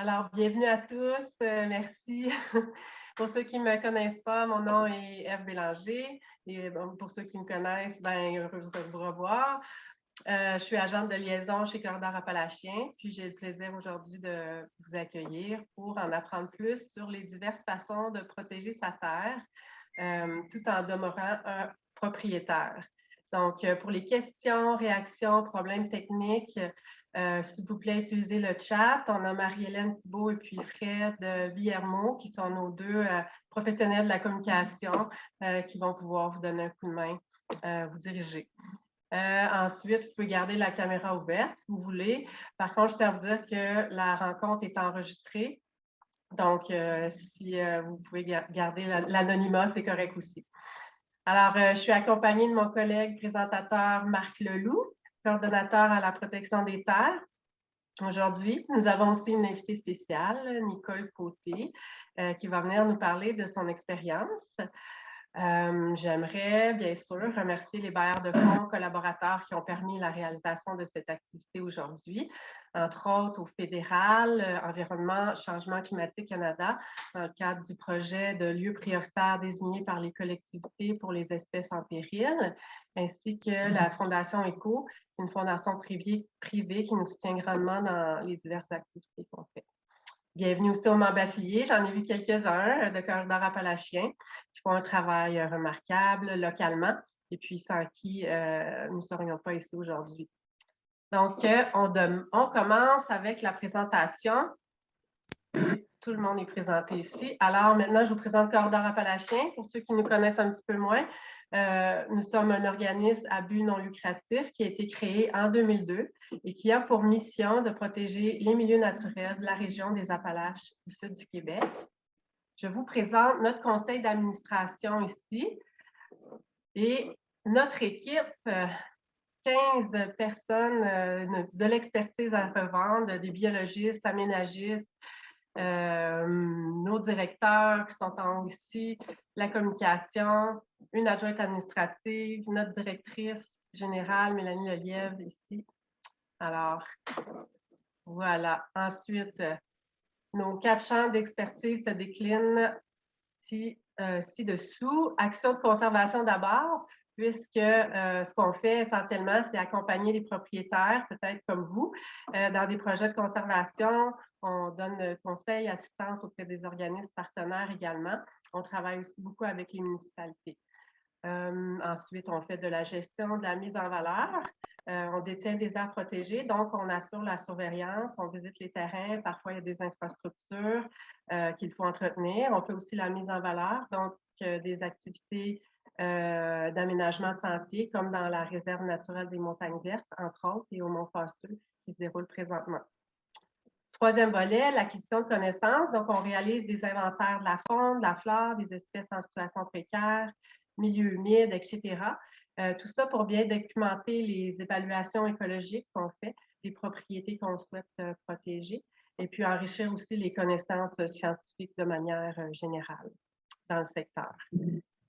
Alors, bienvenue à tous. Merci. Pour ceux qui ne me connaissent pas, mon nom est Ève Bélanger. Et pour ceux qui me connaissent, heureuse de vous revoir. Je suis agente de liaison chez Corridor Appalachien, puis j'ai le plaisir aujourd'hui de vous accueillir pour en apprendre plus sur les diverses façons de protéger sa terre, tout en demeurant un propriétaire. Donc, pour les questions, réactions, problèmes techniques, s'il vous plaît, utilisez le chat. On a Marie-Hélène Thibault et puis Fred Villermo, qui sont nos deux professionnels de la communication qui vont pouvoir vous donner un coup de main, vous diriger. Ensuite, vous pouvez garder la caméra ouverte si vous voulez. Par contre, je tiens à vous dire que la rencontre est enregistrée. Donc, si vous pouvez garder l'anonymat, c'est correct aussi. Alors, je suis accompagnée de mon collègue présentateur Marc Leloup, coordonnateur à la protection des terres. Aujourd'hui, nous avons aussi une invitée spéciale, Nicole Côté, qui va venir nous parler de son expérience. J'aimerais bien sûr remercier les bailleurs de fonds collaborateurs qui ont permis la réalisation de cette activité aujourd'hui, entre autres au fédéral, Environnement, Changement climatique Canada, dans le cadre du projet de lieux prioritaires désignés par les collectivités pour les espèces en péril, ainsi que la Fondation ECO, une fondation privée qui nous soutient grandement dans les diverses activités qu'on fait. Bienvenue aussi aux membres affiliés. J'en ai vu quelques-uns de Corridor Appalachien qui font un travail remarquable localement et puis sans qui nous ne serions pas ici aujourd'hui. Donc, on commence avec la présentation. Tout le monde est présenté ici. Alors, maintenant, je vous présente Corridor Appalachien. Pour ceux qui nous connaissent un petit peu moins, nous sommes un organisme à but non lucratif qui a été créé en 2002 et qui a pour mission de protéger les milieux naturels de la région des Appalaches du sud du Québec. Je vous présente notre conseil d'administration ici et notre équipe, 15 personnes de l'expertise à revendre, des biologistes, aménagistes, nos directeurs qui sont en haut ici, la communication, une adjointe administrative, notre directrice générale, Mélanie Lelièvre, ici. Alors, voilà. Ensuite, nos 4 champs d'expertise se déclinent ci-dessous. Action de conservation d'abord, puisque ce qu'on fait essentiellement, c'est accompagner les propriétaires, peut-être comme vous, dans des projets de conservation. On donne conseil, assistance auprès des organismes partenaires également. On travaille aussi beaucoup avec les municipalités. Ensuite, on fait de la gestion de la mise en valeur. On détient des aires protégées, donc on assure la surveillance, on visite les terrains, parfois il y a des infrastructures qu'il faut entretenir. On fait aussi la mise en valeur, donc des activités d'aménagement de sentiers, comme dans la réserve naturelle des Montagnes Vertes, entre autres, et au Mont-Fasteux, qui se déroule présentement. Troisième volet, l'acquisition de connaissances. Donc, on réalise des inventaires de la faune, de la flore, des espèces en situation précaire, milieux humides, etc. Tout ça pour bien documenter les évaluations écologiques qu'on fait, les propriétés qu'on souhaite protéger, et puis enrichir aussi les connaissances scientifiques de manière générale dans le secteur.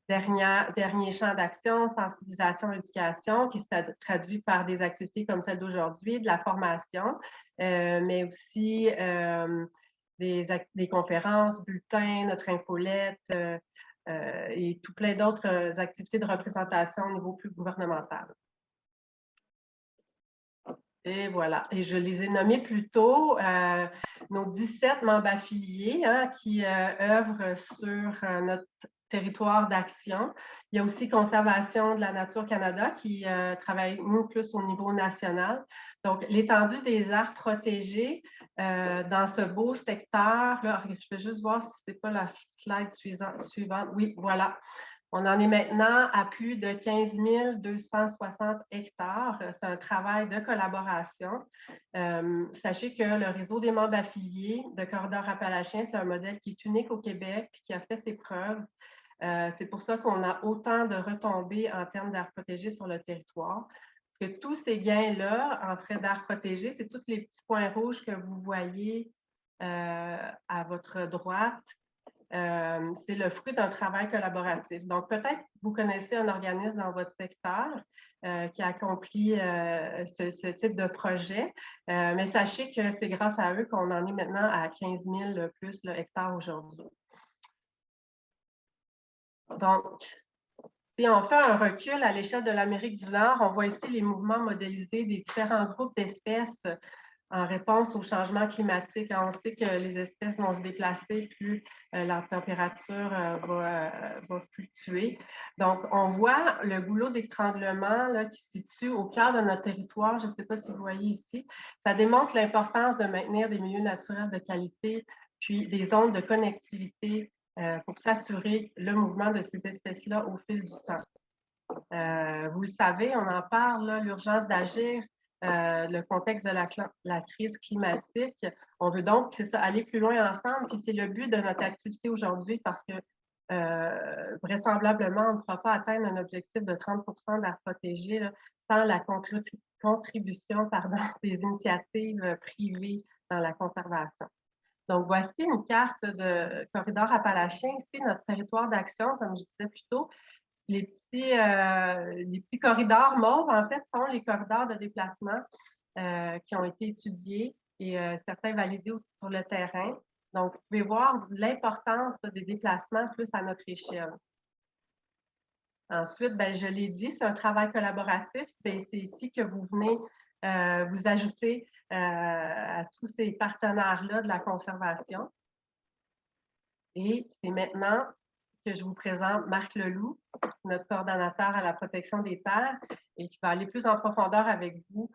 Dernier champ d'action, sensibilisation, éducation, qui se traduit par des activités comme celle d'aujourd'hui, de la formation, mais aussi des conférences, bulletins, notre infolette et tout plein d'autres activités de représentation au niveau plus gouvernemental. Et voilà. Et je les ai nommés plus tôt, nos 17 membres affiliés qui œuvrent sur notre territoire d'action. Il y a aussi Conservation de la Nature Canada qui travaille, nous, plus au niveau national. Donc, l'étendue des aires protégées dans ce beau secteur, là, je vais juste voir si ce n'est pas la slide suivante. Oui, voilà. On en est maintenant à plus de 15 260 hectares. C'est un travail de collaboration. Sachez que le réseau des membres affiliés de Corridor Appalachien, c'est un modèle qui est unique au Québec et qui a fait ses preuves. C'est pour ça qu'on a autant de retombées en termes d'aires protégées sur le territoire. Parce que tous ces gains-là, en frais d'aires protégées, c'est tous les petits points rouges que vous voyez à votre droite. c'est le fruit d'un travail collaboratif. Donc, peut-être vous connaissez un organisme dans votre secteur qui accomplit ce type de projet, mais sachez que c'est grâce à eux qu'on en est maintenant à 15 000 plus hectares aujourd'hui. Donc, si on fait un recul à l'échelle de l'Amérique du Nord, on voit ici les mouvements modélisés des différents groupes d'espèces en réponse au changement climatique. On sait que les espèces vont se déplacer, plus la température va fluctuer. Donc, on voit le goulot d'étranglement qui se situe au cœur de notre territoire. Je ne sais pas si vous voyez ici. Ça démontre l'importance de maintenir des milieux naturels de qualité, puis des zones de connectivité pour s'assurer le mouvement de ces espèces-là au fil du temps. Vous le savez, on en parle, l'urgence d'agir, le contexte de la crise climatique. On veut donc, c'est ça, aller plus loin ensemble, puis c'est le but de notre activité aujourd'hui parce que vraisemblablement, on ne pourra pas atteindre un objectif de 30 d'air protégé là, sans la contribution des initiatives privées dans la conservation. Donc, voici une carte de corridor appalachien. Ici, notre territoire d'action, comme je disais plus tôt. Les petits corridors mauves, en fait, sont les corridors de déplacement qui ont été étudiés et certains validés aussi sur le terrain. Donc, vous pouvez voir l'importance des déplacements plus à notre échelle. Ensuite, ben, je l'ai dit, c'est un travail collaboratif. C'est ici que vous venez vous ajouter à tous ces partenaires-là de la conservation. Et c'est maintenant que je vous présente Marc Leloup, notre coordonnateur à la protection des terres, et qui va aller plus en profondeur avec vous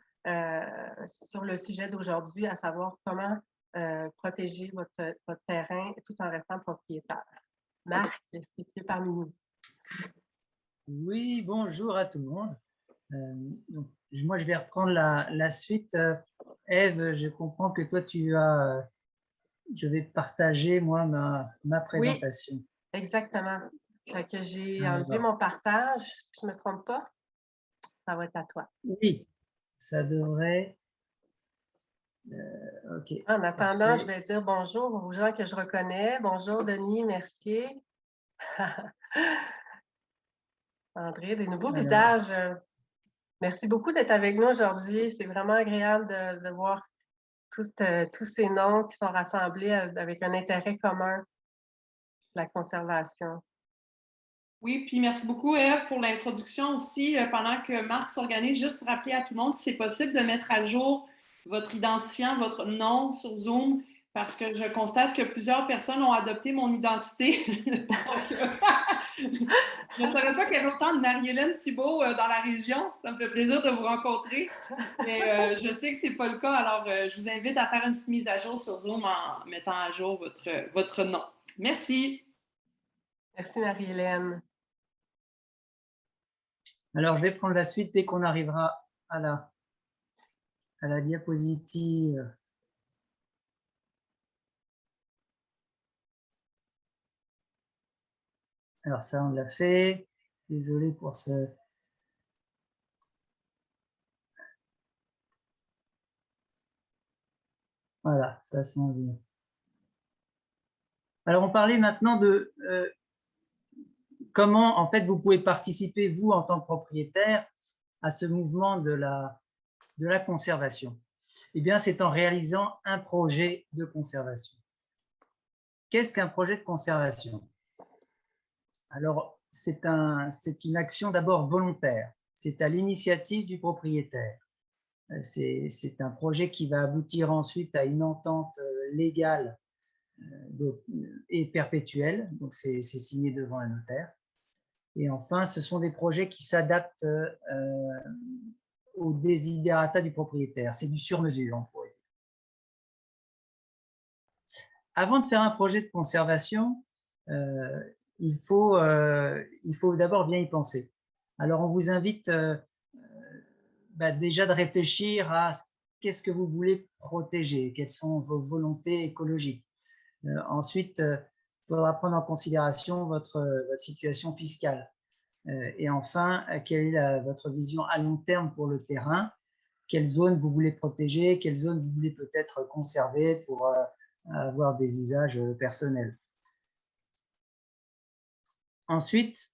sur le sujet d'aujourd'hui, à savoir comment protéger votre terrain tout en restant propriétaire. Marc, est-ce que tu es parmi nous? Oui, bonjour à tout le monde. Donc, moi, je vais reprendre la suite. Ève, je comprends que toi, je vais partager, moi, ma présentation. Oui, exactement. Fait que j'ai enlevé mon partage, si je ne me trompe pas. Ça va être à toi. Oui, ça devrait... OK. En attendant, parfait. Je vais dire bonjour aux gens que je reconnais. Bonjour, Denis Mercier. André, des nouveaux visages. Merci beaucoup d'être avec nous aujourd'hui. C'est vraiment agréable de voir tous ces noms qui sont rassemblés avec un intérêt commun, la conservation. Oui, puis merci beaucoup, Ève, pour l'introduction aussi. Pendant que Marc s'organise, juste rappeler à tout le monde si c'est possible de mettre à jour votre identifiant, votre nom sur Zoom, parce que je constate que plusieurs personnes ont adopté mon identité. Donc, je ne savais pas qu'il y avait autant de Marie-Hélène Thibault dans la région. Ça me fait plaisir de vous rencontrer. Mais je sais que ce n'est pas le cas, alors je vous invite à faire une petite mise à jour sur Zoom en mettant à jour votre nom. Merci. Merci, Marie-Hélène. Alors, je vais prendre la suite dès qu'on arrivera à la diapositive. Alors, ça, on l'a fait. Désolé pour ce... Voilà, ça s'en vient. Alors, on parlait maintenant de comment, en fait, vous pouvez participer, vous, en tant que propriétaire, à ce mouvement de la conservation. Eh bien, c'est en réalisant un projet de conservation. Qu'est-ce qu'un projet de conservation? Alors, c'est une action d'abord volontaire. C'est à l'initiative du propriétaire. C'est un projet qui va aboutir ensuite à une entente légale et perpétuelle. Donc, c'est signé devant un notaire. Et enfin, ce sont des projets qui s'adaptent aux desiderata du propriétaire. C'est du sur-mesure, on pourrait dire. Avant de faire un projet de conservation, il faut d'abord bien y penser. Alors, on vous invite déjà de réfléchir à qu'est-ce que vous voulez protéger, quelles sont vos volontés écologiques. Ensuite, il faudra prendre en considération votre situation fiscale. Et enfin, quelle est votre vision à long terme pour le terrain? Quelles zones vous voulez protéger? Quelles zones vous voulez peut-être conserver pour avoir des usages personnels? Ensuite,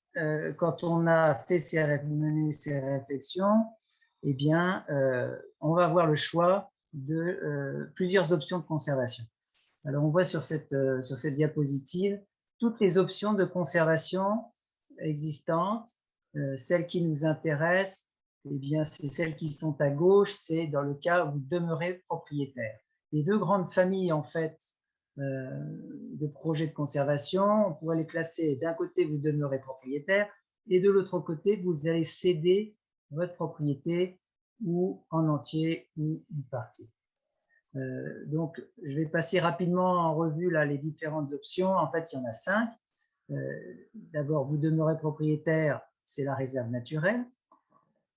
quand on a mené ces réflexions, eh bien, on va avoir le choix de plusieurs options de conservation. Alors, on voit sur cette diapositive toutes les options de conservation existantes. Celles qui nous intéressent, eh bien, c'est celles qui sont à gauche, c'est dans le cas où vous demeurez propriétaire. Les deux grandes familles, en fait, de projets de conservation, on pourrait les classer. D'un côté, vous demeurez propriétaire, et de l'autre côté, vous allez céder votre propriété ou en entier ou une partie. Donc, je vais passer rapidement en revue là, les différentes options. En fait, il y en a 5. D'abord, vous demeurez propriétaire, c'est la réserve naturelle.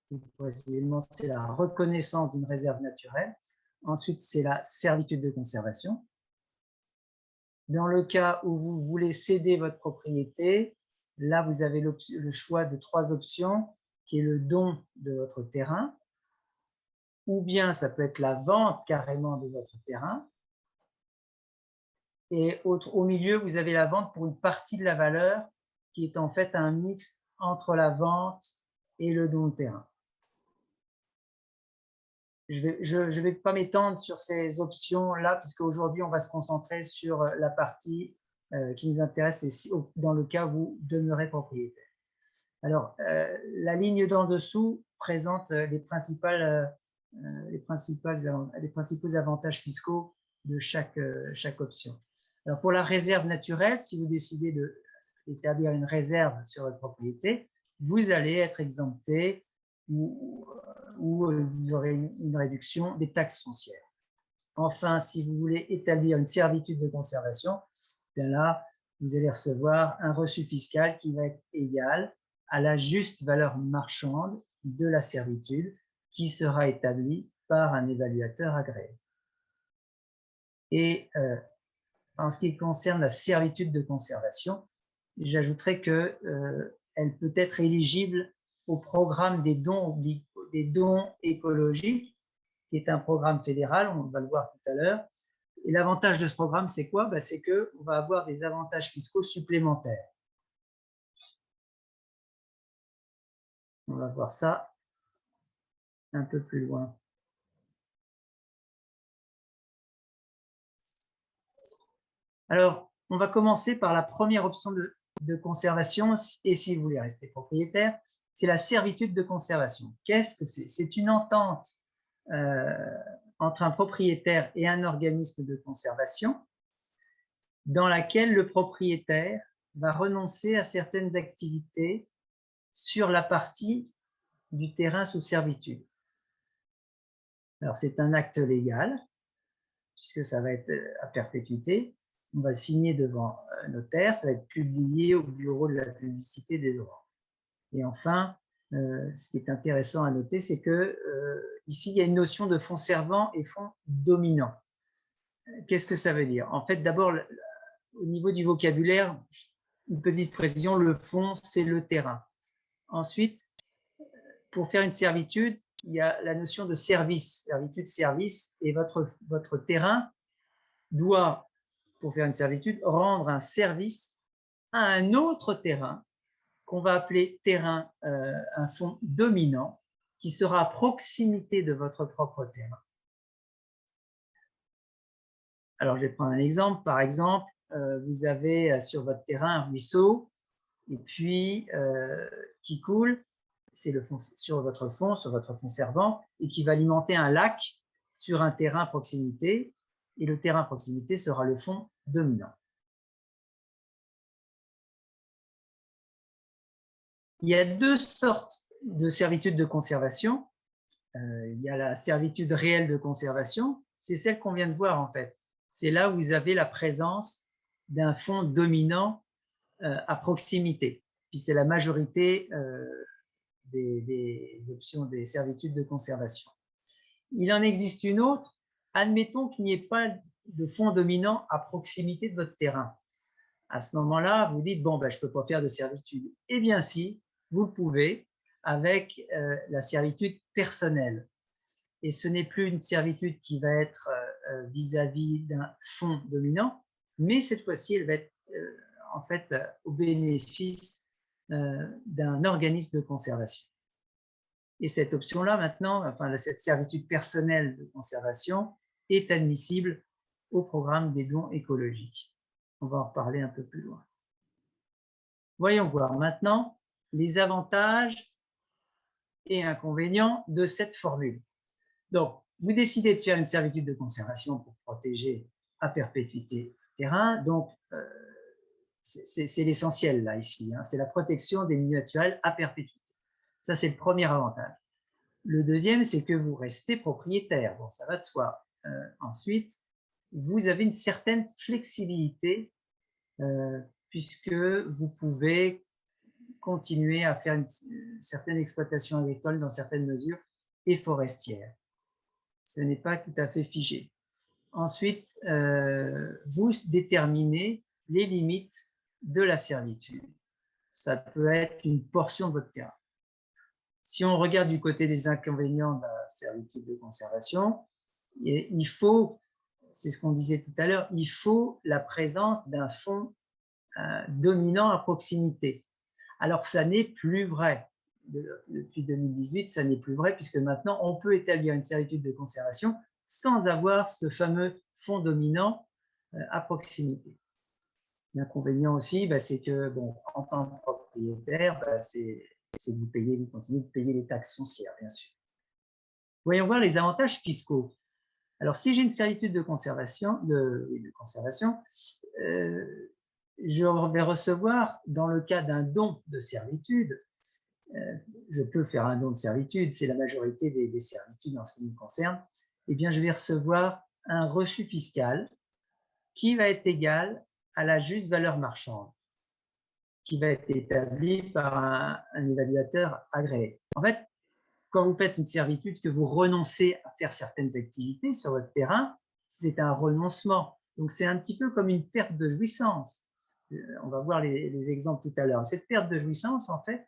Plus précisément, c'est la reconnaissance d'une réserve naturelle. Ensuite, c'est la servitude de conservation. Dans le cas où vous voulez céder votre propriété, là, vous avez le choix de 3 options, qui est le don de votre terrain, ou bien ça peut être la vente carrément de votre terrain. Et au milieu, vous avez la vente pour une partie de la valeur, qui est en fait un mix entre la vente et le don de terrain. Je ne vais pas m'étendre sur ces options-là, puisque aujourd'hui, on va se concentrer sur la partie qui nous intéresse, et dans le cas où vous demeurez propriétaire. Alors, la ligne d'en dessous présente les principaux avantages fiscaux de chaque option. Alors, pour la réserve naturelle, si vous décidez d'établir une réserve sur votre propriété, vous allez être exempté ou vous aurez une réduction des taxes foncières. Enfin, si vous voulez établir une servitude de conservation, bien là, vous allez recevoir un reçu fiscal qui va être égal à la juste valeur marchande de la servitude qui sera établie par un évaluateur agréé. Et en ce qui concerne la servitude de conservation, j'ajouterais qu'elle peut être éligible au programme des dons écologiques, qui est un programme fédéral, on va le voir tout à l'heure. Et l'avantage de ce programme, c'est quoi? C'est qu'on va avoir des avantages fiscaux supplémentaires. On va voir ça un peu plus loin. Alors, on va commencer par la première option de conservation, et si vous voulez rester propriétaire, c'est la servitude de conservation. Qu'est-ce que c'est? C'est une entente entre un propriétaire et un organisme de conservation dans laquelle le propriétaire va renoncer à certaines activités sur la partie du terrain sous servitude. Alors, c'est un acte légal, puisque ça va être à perpétuité. On va le signer devant un notaire, ça va être publié au bureau de la publicité des droits. Et enfin, ce qui est intéressant à noter, c'est que ici, il y a une notion de fonds servant et fonds dominant. Qu'est-ce que ça veut dire? En fait, d'abord, au niveau du vocabulaire, une petite précision, le fonds, c'est le terrain. Ensuite, pour faire une servitude, il y a la notion de service, servitude-service, et votre terrain doit, pour faire une servitude, rendre un service à un autre terrain qu'on va appeler terrain, un fonds dominant, qui sera à proximité de votre propre terrain. Alors, je vais prendre un exemple. Par exemple, vous avez sur votre terrain un ruisseau, et puis qui coule, c'est le fond, sur votre fond servant, et qui va alimenter un lac sur un terrain à proximité, et le terrain à proximité sera le fond dominant. Il y a 2 sortes de servitudes de conservation. Il y a la servitude réelle de conservation, c'est celle qu'on vient de voir en fait. C'est là où vous avez la présence d'un fonds dominant à proximité. Puis c'est la majorité des options des servitudes de conservation. Il en existe une autre. Admettons qu'il n'y ait pas de fonds dominant à proximité de votre terrain. À ce moment-là, vous dites, bon, ben, je ne peux pas faire de servitude. Eh bien si, vous le pouvez avec la servitude personnelle. Et ce n'est plus une servitude qui va être vis-à-vis d'un fonds dominant, mais cette fois-ci, elle va être en fait au bénéfice d'un organisme de conservation. Et cette option-là, maintenant, enfin, cette servitude personnelle de conservation est admissible au programme des dons écologiques. On va en reparler un peu plus loin. Voyons voir maintenant les avantages et inconvénients de cette formule. Donc, vous décidez de faire une servitude de conservation pour protéger à perpétuité le terrain. Donc, c'est l'essentiel là, ici. Hein, c'est la protection des milieux naturels à perpétuité. Ça, c'est le premier avantage. Le deuxième, c'est que vous restez propriétaire. Bon, ça va de soi. Ensuite, vous avez une certaine flexibilité puisque vous pouvez continuer à faire une certaine exploitation agricole dans certaines mesures et forestière. Ce n'est pas tout à fait figé. Ensuite, vous déterminez les limites de la servitude. Ça peut être une portion de votre terrain. Si on regarde du côté des inconvénients de la servitude de conservation, il faut, c'est ce qu'on disait tout à l'heure, il faut la présence d'un fonds dominant à proximité. Alors, ça n'est plus vrai. Depuis 2018, ça n'est plus vrai puisque maintenant, on peut établir une servitude de conservation sans avoir ce fameux fonds dominant à proximité. L'inconvénient aussi, c'est que, bon, en tant que propriétaire, c'est de vous continuez de payer les taxes foncières, bien sûr. Voyons voir les avantages fiscaux. Alors, si j'ai une servitude de conservation, je vais recevoir, dans le cas d'un don de servitude, je peux faire un don de servitude, c'est la majorité des servitudes en ce qui me concerne, eh bien, je vais recevoir un reçu fiscal qui va être égal à la juste valeur marchande, qui va être établi par un évaluateur agréé. En fait, quand vous faites une servitude, que vous renoncez à faire certaines activités sur votre terrain, c'est un renoncement. Donc, c'est un petit peu comme une perte de jouissance. On va voir les exemples tout à l'heure. Cette perte de jouissance, en fait,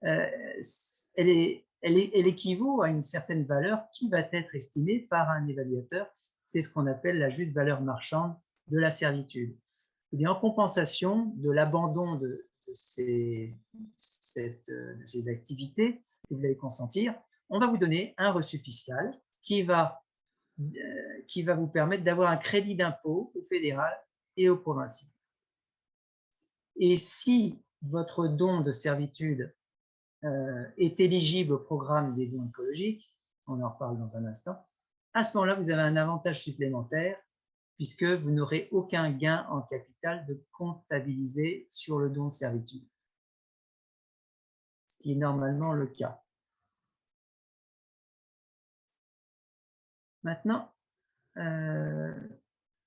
elle équivaut à une certaine valeur qui va être estimée par un évaluateur. C'est ce qu'on appelle la juste valeur marchande de la servitude. Et bien, en compensation de l'abandon de ces activités que vous allez consentir, on va vous donner un reçu fiscal qui va vous permettre d'avoir un crédit d'impôt au fédéral et au provincial. Et si votre don de servitude est éligible au programme des dons écologiques, on en reparle dans un instant, à ce moment-là, vous avez un avantage supplémentaire puisque vous n'aurez aucun gain en capital de comptabiliser sur le don de servitude, ce qui est normalement le cas. Maintenant,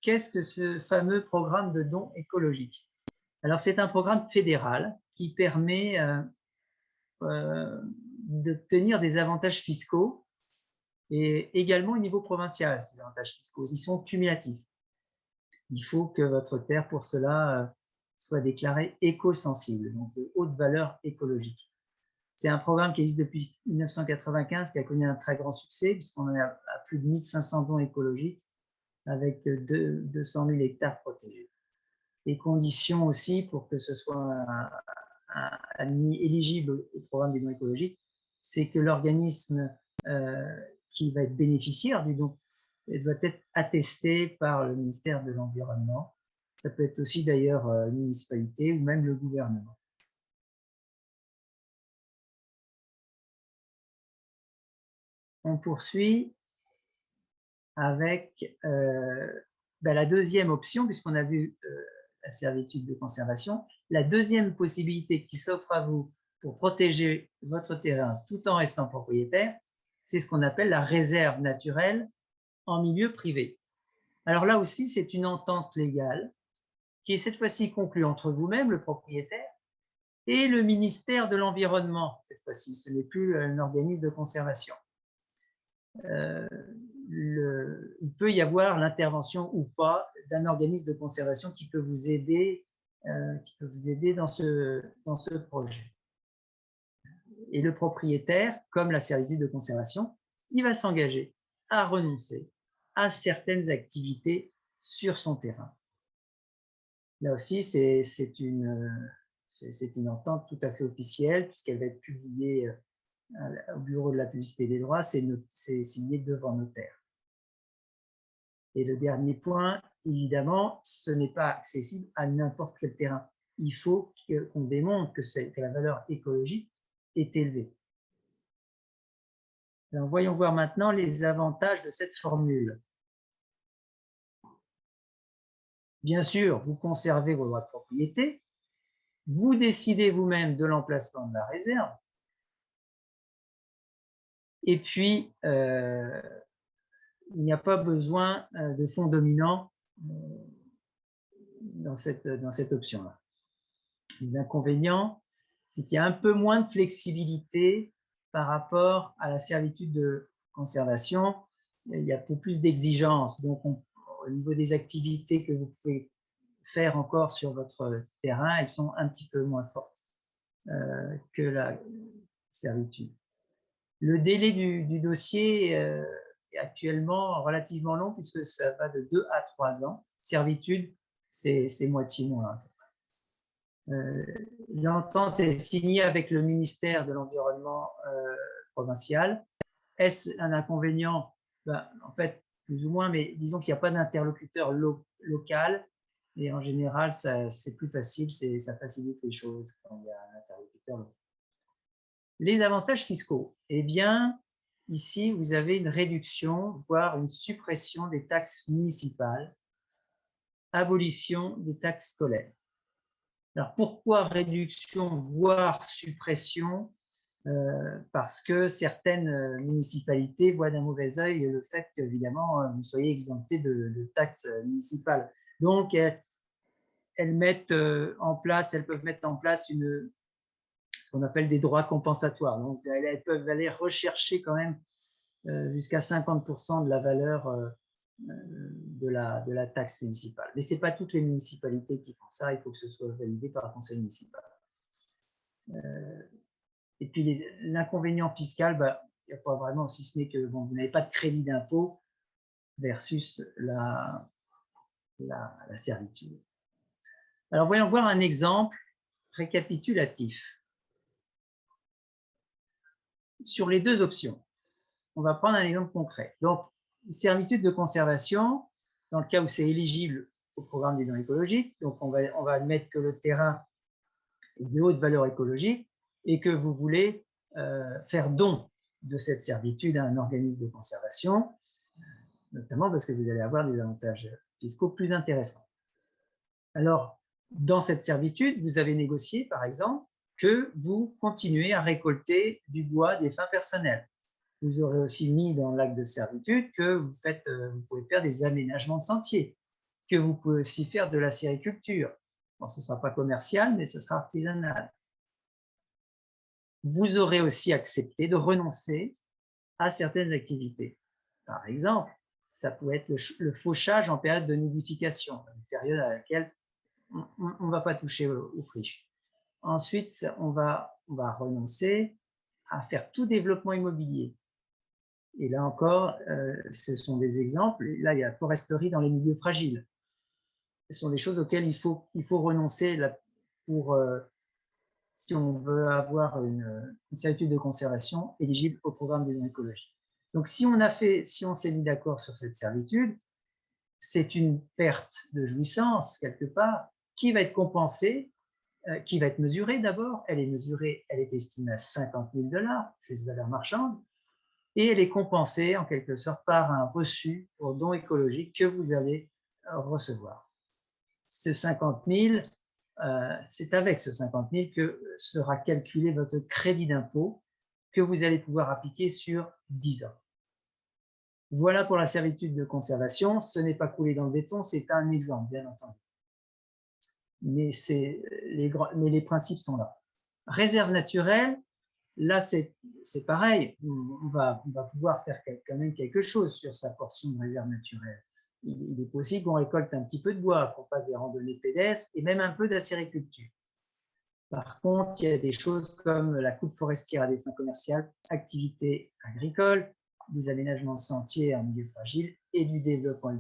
qu'est-ce que ce fameux programme de dons écologiques? Alors, c'est un programme fédéral qui permet d'obtenir des avantages fiscaux et également au niveau provincial, ces avantages fiscaux, ils sont cumulatifs. Il faut que votre terre, pour cela, soit déclarée éco-sensible, donc de haute valeur écologique. C'est un programme qui existe depuis 1995, qui a connu un très grand succès, puisqu'on a à plus de 1500 dons écologiques, avec 200 000 hectares protégés. Les conditions aussi pour que ce soit admis éligible au programme des dons écologiques, c'est que l'organisme qui va être bénéficiaire du don doit être attesté par le ministère de l'Environnement. Ça peut être aussi d'ailleurs une municipalité ou même le gouvernement. On poursuit avec la deuxième option, puisqu'on a vu la servitude de conservation. La deuxième possibilité qui s'offre à vous pour protéger votre terrain tout en restant propriétaire, c'est ce qu'on appelle la réserve naturelle en milieu privé. Alors là aussi, c'est une entente légale qui est cette fois-ci conclue entre vous-même, le propriétaire, et le ministère de l'Environnement. Cette fois-ci, ce n'est plus un organisme de conservation. Il peut y avoir l'intervention ou pas d'un organisme de conservation qui peut vous aider, dans ce projet. Et le propriétaire, comme la servitude de conservation, il va s'engager à renoncer à certaines activités sur son terrain. Là aussi, c'est une C'est une entente tout à fait officielle puisqu'elle va être publiée au Bureau de la publicité des droits, c'est signé devant notaire. Et le dernier point, évidemment, ce n'est pas accessible à n'importe quel terrain. Il faut qu'on démontre que la valeur écologique est élevée. Alors, voyons voir maintenant les avantages de cette formule. Bien sûr, vous conservez vos droits de propriété, vous décidez vous-même de l'emplacement de la réserve, et puis il n'y a pas besoin de fonds dominants dans cette option-là. Les inconvénients, c'est qu'il y a un peu moins de flexibilité par rapport à la servitude de conservation. Il y a un peu plus d'exigences. Donc, au niveau des activités que vous pouvez faire encore sur votre terrain, elles sont un petit peu moins fortes que la servitude. Le délai du dossier est actuellement relativement long puisque ça va de 2 à 3 ans. Servitude, c'est moitié moins. L'entente est signée avec le ministère de l'Environnement provincial. Est-ce un inconvénient? En fait, plus ou moins, mais disons qu'il n'y a pas d'interlocuteur local. Et en général, c'est plus facile, ça facilite les choses quand il y a un interlocuteur local. Les avantages fiscaux. Eh bien, ici, vous avez une réduction, voire une suppression des taxes municipales, abolition des taxes scolaires. Alors, pourquoi réduction, voire suppression? Parce que certaines municipalités voient d'un mauvais œil le fait qu'évidemment, vous soyez exempté de taxes municipales. Donc, elles peuvent mettre en place ce qu'on appelle des droits compensatoires. Donc, elles peuvent aller rechercher quand même jusqu'à 50% de la valeur de la taxe municipale. Mais ce n'est pas toutes les municipalités qui font ça, il faut que ce soit validé par le conseil municipal. Et puis l'inconvénient fiscal, il n'y a pas vraiment, si ce n'est que vous n'avez pas de crédit d'impôt versus la servitude. Alors voyons voir un exemple récapitulatif. Sur les deux options, on va prendre un exemple concret. Donc, une servitude de conservation, dans le cas où c'est éligible au programme des dons écologiques, donc on va admettre que le terrain est de haute valeur écologique et que vous voulez faire don de cette servitude à un organisme de conservation, notamment parce que vous allez avoir des avantages fiscaux plus intéressants. Alors, dans cette servitude, vous avez négocié, par exemple, que vous continuez à récolter du bois des fins personnelles. Vous aurez aussi mis dans l'acte de servitude que vous pouvez faire des aménagements de sentiers, que vous pouvez aussi faire de la sériculture. Bon, ce ne sera pas commercial, mais ce sera artisanal. Vous aurez aussi accepté de renoncer à certaines activités. Par exemple, ça peut être le fauchage en période de nidification, une période à laquelle on ne va pas toucher aux friches. Ensuite, on va renoncer à faire tout développement immobilier. Et là encore, ce sont des exemples. Là, il y a la foresterie dans les milieux fragiles. Ce sont des choses auxquelles il faut renoncer si on veut avoir une servitude de conservation éligible au programme des dons écologiques. Donc, si on s'est mis d'accord sur cette servitude, c'est une perte de jouissance quelque part qui va être compensée, qui va être mesurée d'abord. Elle est mesurée, elle est estimée à 50 000 $, juste valeur marchande, et elle est compensée en quelque sorte par un reçu pour don écologique que vous allez recevoir. Ce 50 000, c'est avec ce 50 000 que sera calculé votre crédit d'impôt que vous allez pouvoir appliquer sur 10 ans. Voilà pour la servitude de conservation. Ce n'est pas coulé dans le béton, c'est un exemple, bien entendu. Mais les principes sont là. Réserve naturelle, là c'est pareil. On va pouvoir faire quand même quelque chose sur sa portion de réserve naturelle. Il est possible qu'on récolte un petit peu de bois, qu'on fasse des randonnées pédestres et même un peu d'acériculture. Par contre, il y a des choses comme la coupe forestière à des fins commerciales, activités agricoles, des aménagements de sentiers en milieu fragile et du développement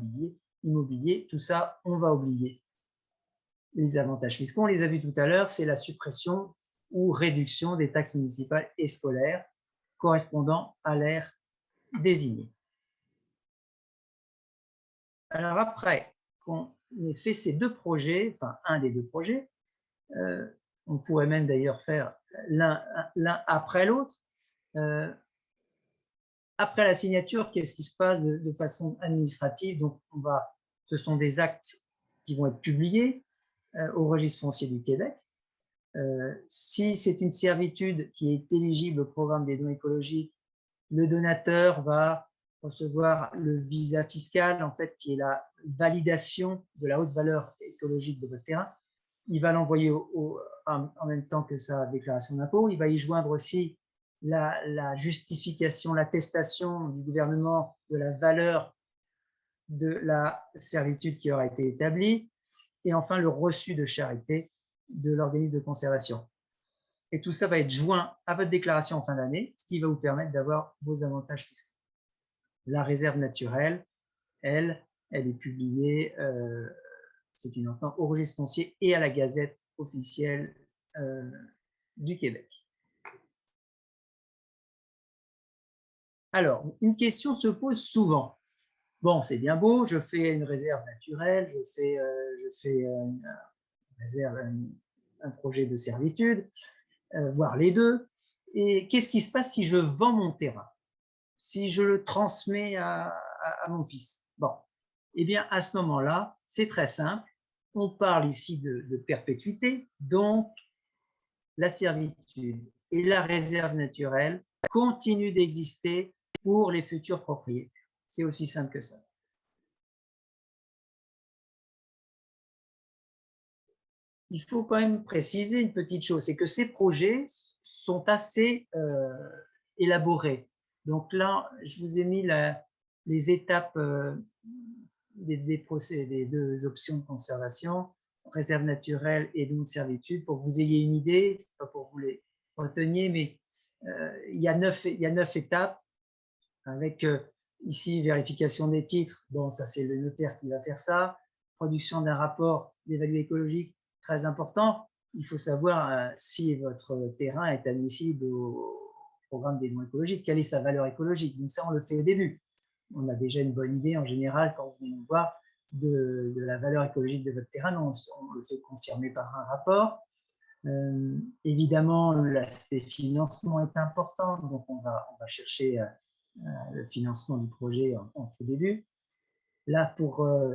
immobilier. Tout ça, on va oublier. Les avantages fiscaux, on les a vus tout à l'heure, c'est la suppression ou réduction des taxes municipales et scolaires correspondant à l'aire désigné. Alors après qu'on ait fait ces deux projets, enfin un des deux projets, on pourrait même d'ailleurs faire l'un après l'autre. Après la signature, qu'est-ce qui se passe de façon administrative? Donc, ce sont des actes qui vont être publiés au registre foncier du Québec. Si c'est une servitude qui est éligible au programme des dons écologiques, le donateur va recevoir le visa fiscal, en fait, qui est la validation de la haute valeur écologique de votre terrain. Il va l'envoyer en même temps que sa déclaration d'impôt. Il va y joindre aussi la justification, l'attestation du gouvernement de la valeur de la servitude qui aura été établie. Et enfin, le reçu de charité de l'organisme de conservation. Et tout ça va être joint à votre déclaration en fin d'année, ce qui va vous permettre d'avoir vos avantages fiscaux. La réserve naturelle, elle est publiée, c'est une entente au registre foncier et à la Gazette officielle du Québec. Alors, une question se pose souvent. Bon, c'est bien beau, je fais une réserve naturelle, je fais un projet de servitude, voire les deux. Et qu'est-ce qui se passe si je vends mon terrain? Si je le transmets à mon fils? Bon, eh bien, à ce moment-là, c'est très simple. On parle ici de perpétuité, donc la servitude et la réserve naturelle continuent d'exister pour les futurs propriétaires. C'est aussi simple que ça. Il faut quand même préciser une petite chose, c'est que ces projets sont assez élaborés. Donc là, je vous ai mis les étapes des deux options de conservation, réserve naturelle et donc servitude, pour que vous ayez une idée, c'est pas pour vous les reteniez, mais il y a 9 étapes, avec ici vérification des titres. Bon, ça c'est le notaire qui va faire ça. Production d'un rapport d'évaluation écologique, très important. Il faut savoir si votre terrain est admissible au programme des dons écologiques, quelle est sa valeur écologique. Donc ça, on le fait au début. On a déjà une bonne idée en général quand vous venez nous voir de la valeur écologique de votre terrain. On le fait confirmer par un rapport. Évidemment, l'aspect financement est important, donc on va chercher le financement du projet en tout début. Là,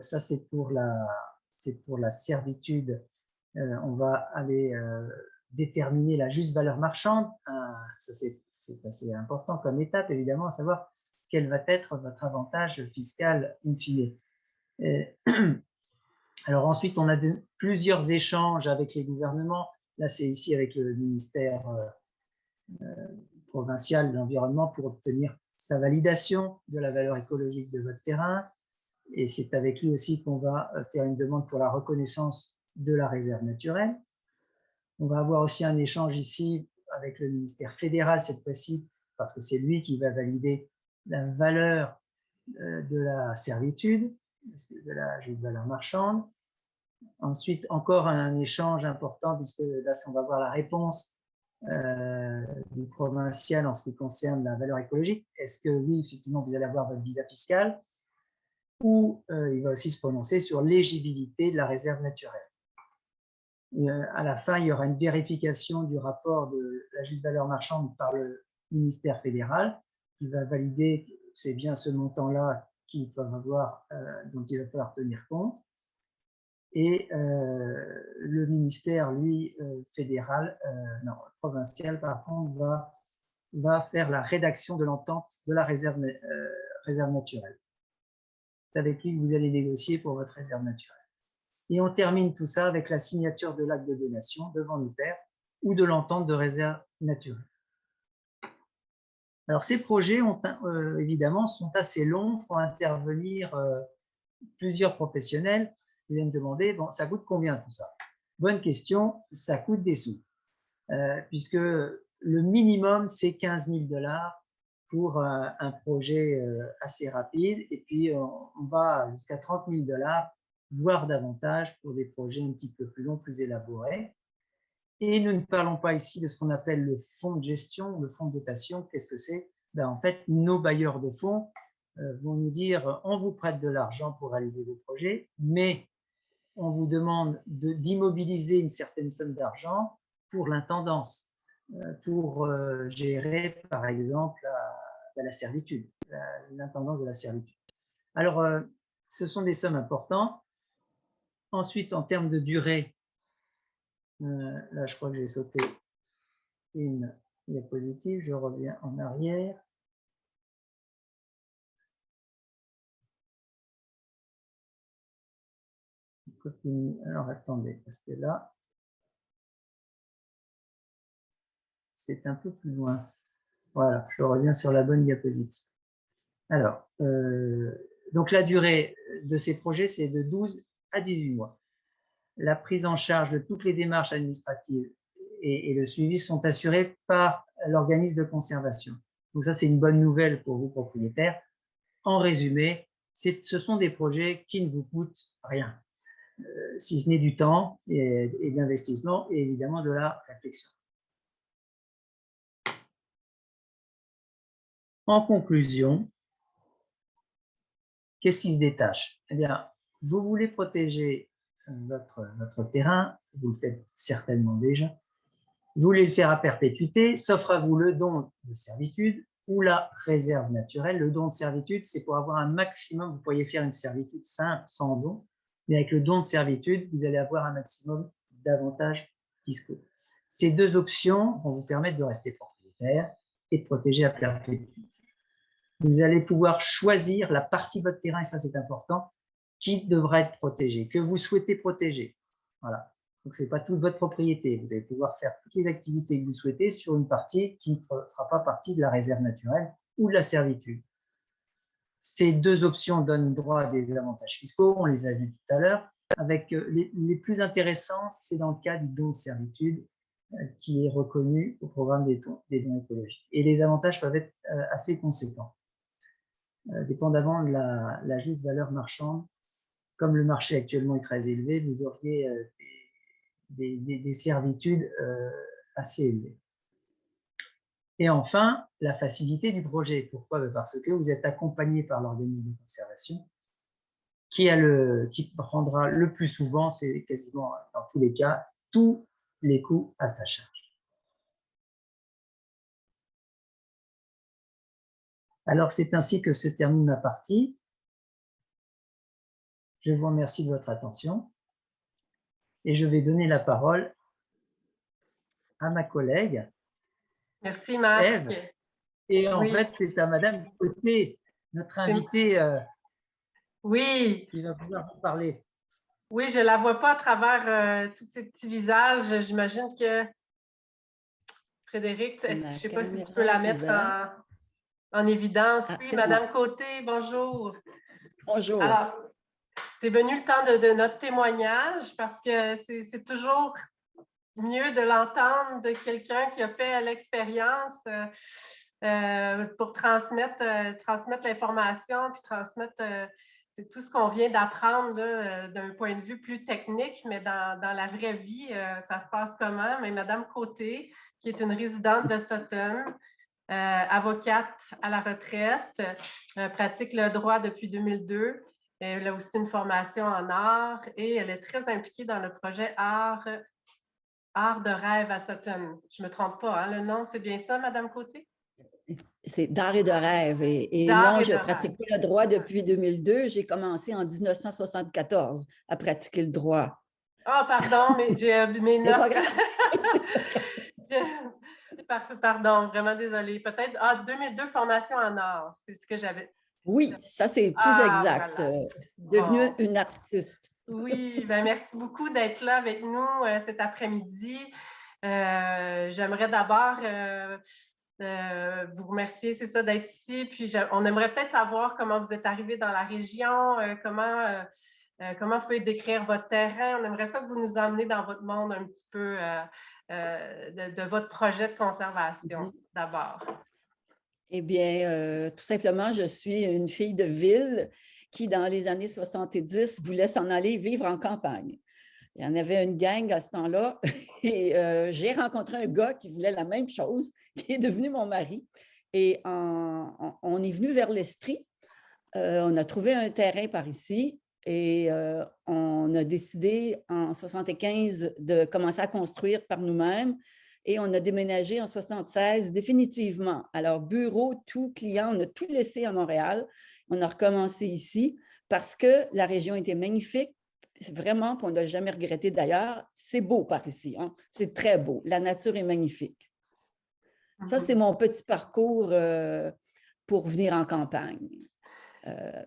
ça c'est pour la servitude. On va aller déterminer la juste valeur marchande. Ça c'est assez important comme étape, évidemment, à savoir quel va être votre avantage fiscal in fine. Alors ensuite, on a plusieurs échanges avec les gouvernements. Là, c'est ici avec le ministère provincial de l'environnement pour obtenir sa validation de la valeur écologique de votre terrain. Et c'est avec lui aussi qu'on va faire une demande pour la reconnaissance de la réserve naturelle. On va avoir aussi un échange ici avec le ministère fédéral cette fois-ci, parce que c'est lui qui va valider la valeur de la servitude, de la juste valeur marchande. Ensuite, encore un échange important, puisque là, on va voir la réponse du provincial en ce qui concerne la valeur écologique. Est-ce que oui, effectivement, vous allez avoir votre visa fiscal, ou il va aussi se prononcer sur l'éligibilité de la réserve naturelle. Et, à la fin, il y aura une vérification du rapport de la juste valeur marchande par le ministère fédéral qui va valider que c'est bien ce montant-là dont il va falloir tenir compte. Et le ministère, lui, provincial, par contre, va faire la rédaction de l'entente de la réserve naturelle. C'est avec lui que vous allez négocier pour votre réserve naturelle. Et on termine tout ça avec la signature de l'acte de donation devant notaire ou de l'entente de réserve naturelle. Alors ces projets, évidemment, sont assez longs, font intervenir plusieurs professionnels. Vous allez me demander, bon, ça coûte combien tout ça? Bonne question, ça coûte des sous, puisque le minimum, c'est 15 000 $ pour un projet assez rapide, et puis on va jusqu'à 30 000 $ voire davantage pour des projets un petit peu plus longs, plus élaborés. Et nous ne parlons pas ici de ce qu'on appelle le fonds de gestion, le fonds de dotation. Qu'est-ce que c'est? En fait, nos bailleurs de fonds vont nous dire on vous prête de l'argent pour réaliser vos projets, mais on vous demande d'immobiliser une certaine somme d'argent pour l'intendance, pour gérer, par exemple, la servitude, l'intendance de la servitude. Alors, ce sont des sommes importantes. Ensuite, en termes de durée, là, je crois que j'ai sauté une diapositive, je reviens en arrière. Alors, attendez, parce que là, c'est un peu plus loin. Voilà, je reviens sur la bonne diapositive. Alors, donc la durée de ces projets, c'est de 12 à 18 mois. La prise en charge de toutes les démarches administratives et le suivi sont assurés par l'organisme de conservation. Donc ça, c'est une bonne nouvelle pour vous, propriétaires. En résumé, ce sont des projets qui ne vous coûtent rien, si ce n'est du temps et de l'investissement et évidemment de la réflexion. En conclusion, qu'est-ce qui se détache? Eh bien, vous voulez protéger votre terrain, vous le faites certainement déjà. Vous voulez le faire à perpétuité, s'offre à vous le don de servitude ou la réserve naturelle. Le don de servitude, c'est pour avoir un maximum. Vous pourriez faire une servitude simple, sans don, mais avec le don de servitude, vous allez avoir un maximum d'avantages fiscaux. Ces deux options vont vous permettre de rester propriétaire et de protéger à perpétuité. Vous allez pouvoir choisir la partie de votre terrain, et ça c'est important, qui devra être protégée, que vous souhaitez protéger. Voilà. Donc, ce n'est pas toute votre propriété. Vous allez pouvoir faire toutes les activités que vous souhaitez sur une partie qui ne fera pas partie de la réserve naturelle ou de la servitude. Ces deux options donnent droit à des avantages fiscaux, on les a vus tout à l'heure. Avec les plus intéressants, c'est dans le cas du don de servitude qui est reconnu au programme des dons écologiques. Et les avantages peuvent être assez conséquents. Dépendamment de la juste valeur marchande, comme le marché actuellement est très élevé, vous auriez des servitudes assez élevées. Et enfin, la facilité du projet. Pourquoi? Parce que vous êtes accompagné par l'organisme de conservation qui prendra le plus souvent, c'est quasiment dans tous les cas, tous les coûts à sa charge. Alors, c'est ainsi que se termine ma partie. Je vous remercie de votre attention et je vais donner la parole à ma collègue. Merci, Marc. Ève. Et en fait, c'est à Madame Côté, notre invitée, oui, qui va pouvoir vous parler. Oui, je ne la vois pas à travers tous ces petits visages. J'imagine que, Frédéric, je ne sais pas si tu peux la mettre en évidence. Oui, Madame Côté, bonjour. Bonjour. Alors, c'est venu le temps de notre témoignage parce que c'est toujours mieux de l'entendre de quelqu'un qui a fait l'expérience pour transmettre l'information, puis transmettre c'est tout ce qu'on vient d'apprendre d'un point de vue plus technique, mais dans la vraie vie, ça se passe comment? Mais Madame Côté, qui est une résidente de Sutton, avocate à la retraite, pratique le droit depuis 2002. Elle a aussi une formation en art et elle est très impliquée dans le projet Art de rêve à Sutton. Je ne me trompe pas, hein? Le nom, c'est bien ça, Madame Côté? C'est d'art et de rêve. Et non, je pratique le droit depuis 2002. J'ai commencé en 1974 à pratiquer le droit. Ah, pardon, mais j'ai mes notes. Pardon, vraiment désolée. Peut-être 2002, formation en art, c'est ce que j'avais. Oui, ça c'est plus exact. Voilà. Devenue une artiste. Oui, ben merci beaucoup d'être là avec nous cet après-midi. J'aimerais d'abord vous remercier, c'est ça, d'être ici. Puis on aimerait peut-être savoir comment vous êtes arrivé dans la région, comment vous pouvez décrire votre terrain. On aimerait ça que vous nous emmenez dans votre monde un petit peu de votre projet de conservation, d'abord. Eh bien, tout simplement, je suis une fille de ville qui, dans les années 70, voulaient s'en aller vivre en campagne. Il y en avait une gang à ce temps-là et j'ai rencontré un gars qui voulait la même chose, qui est devenu mon mari. Et on est venu vers l'Estrie. On a trouvé un terrain par ici et on a décidé en 75 de commencer à construire par nous-mêmes et on a déménagé en 76 définitivement. Alors, bureau, tout, client, on a tout laissé à Montréal. On a recommencé ici parce que la région était magnifique. Vraiment, puis on n'a jamais regretté d'ailleurs. C'est beau par ici, hein? C'est très beau. La nature est magnifique. Ça, c'est mon petit parcours pour venir en campagne.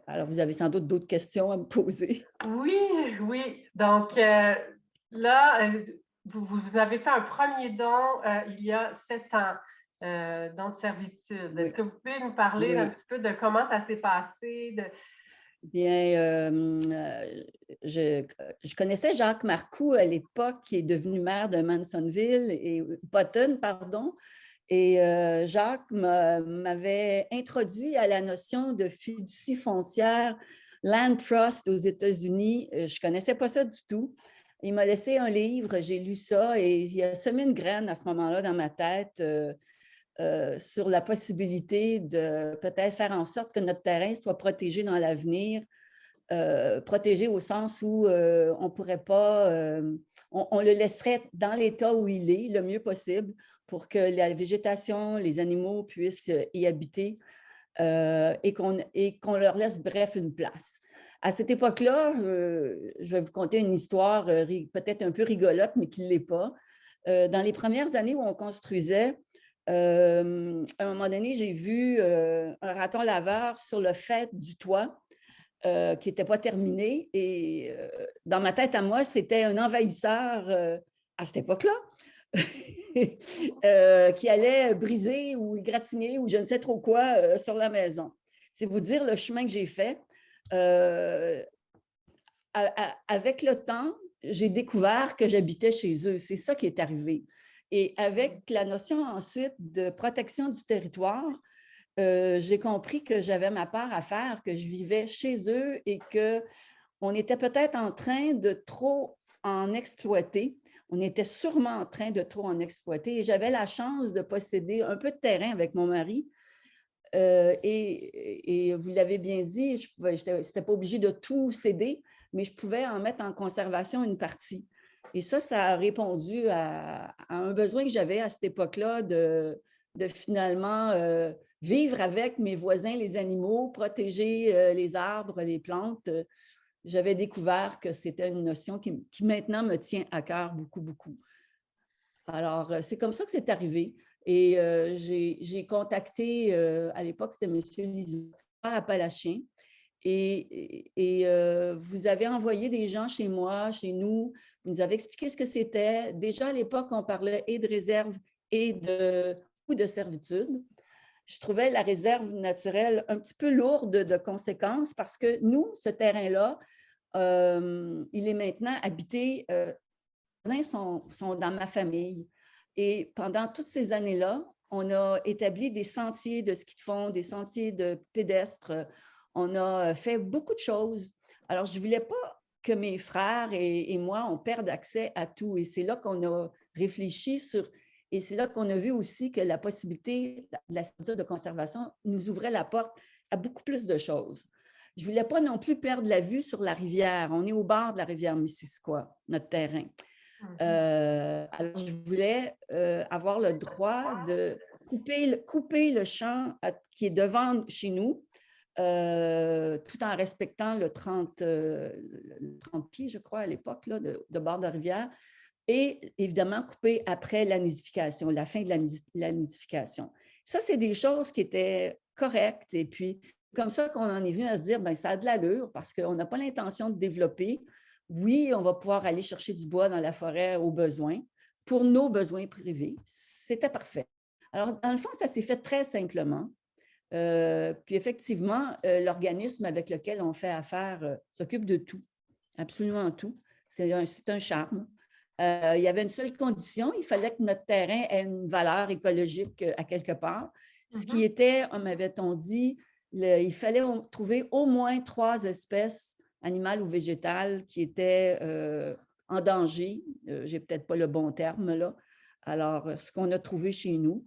Alors, vous avez sans doute d'autres questions à me poser. Oui, oui. Donc, là, vous avez fait un premier don il y a 7 ans, don de servitude. Oui. Est-ce que vous pouvez nous parler un petit peu de comment ça s'est passé? Bien, je connaissais Jacques Marcoux à l'époque, qui est devenu maire de Mansonville et Button, pardon. Et Jacques m'avait introduit à la notion de fiducie foncière, Land Trust aux États-Unis. Je ne connaissais pas ça du tout. Il m'a laissé un livre, j'ai lu ça et il a semé une graine à ce moment-là dans ma tête sur la possibilité de peut-être faire en sorte que notre terrain soit protégé dans l'avenir, protégé au sens où on ne pourrait pas, on le laisserait dans l'état où il est le mieux possible pour que la végétation, les animaux puissent y habiter et qu'on leur laisse, bref, une place. À cette époque-là, je vais vous conter une histoire peut-être un peu rigolote, mais qui ne l'est pas. Dans les premières années où on construisait, à un moment donné, j'ai vu un raton laveur sur le faîte du toit qui n'était pas terminé. Et dans ma tête à moi, c'était un envahisseur à cette époque-là qui allait briser ou égratigner ou je ne sais trop quoi sur la maison. C'est vous dire le chemin que j'ai fait. Avec le temps, j'ai découvert que j'habitais chez eux. C'est ça qui est arrivé. Et avec la notion ensuite de protection du territoire, j'ai compris que j'avais ma part à faire, que je vivais chez eux et qu'on était peut-être en train de trop en exploiter. On était sûrement en train de trop en exploiter et j'avais la chance de posséder un peu de terrain avec mon mari. Et vous l'avez bien dit, je n'étais pas obligée de tout céder, mais je pouvais en mettre en conservation une partie. Et ça a répondu à un besoin que j'avais à cette époque-là de finalement vivre avec mes voisins, les animaux, protéger les arbres, les plantes. J'avais découvert que c'était une notion qui maintenant me tient à cœur beaucoup, beaucoup. Alors, c'est comme ça que c'est arrivé. Et j'ai contacté, à l'époque, c'était M. Lizotte Appalachien. Et vous avez envoyé des gens chez moi, chez nous. Vous nous avez expliqué ce que c'était. Déjà, à l'époque, on parlait et de réserve et de servitude. Je trouvais la réserve naturelle un petit peu lourde de conséquences parce que nous, ce terrain-là, il est maintenant habité, les voisins sont dans ma famille. Et pendant toutes ces années-là, on a établi des sentiers de ski de fond, des sentiers de pédestres. On a fait beaucoup de choses. Alors, je ne voulais pas que mes frères et moi, on perde accès à tout. Et c'est là qu'on a réfléchi sur... Et c'est là qu'on a vu aussi que la possibilité de la structure de conservation nous ouvrait la porte à beaucoup plus de choses. Je ne voulais pas non plus perdre la vue sur la rivière. On est au bord de la rivière Missisquoi, notre terrain. Alors, je voulais avoir le droit de couper le champ qui est devant chez nous, tout en respectant le 30 pieds, je crois, à l'époque, de bord de rivière. Et évidemment, couper après la nidification, la fin de la nidification. Ça, c'est des choses qui étaient correctes. Et puis, comme ça qu'on en est venu à se dire, bien, ça a de l'allure parce qu'on n'a pas l'intention de développer. Oui, on va pouvoir aller chercher du bois dans la forêt au besoin pour nos besoins privés. C'était parfait. Alors, dans le fond, ça s'est fait très simplement. Puis effectivement, l'organisme avec lequel on fait affaire s'occupe de tout, absolument tout. C'est un charme. Il y avait une seule condition, il fallait que notre terrain ait une valeur écologique à quelque part, ce qui était, m'avait-on dit, il fallait trouver au moins 3 espèces animales ou végétales qui étaient en danger. Je n'ai peut-être pas le bon terme là. Alors, ce qu'on a trouvé chez nous.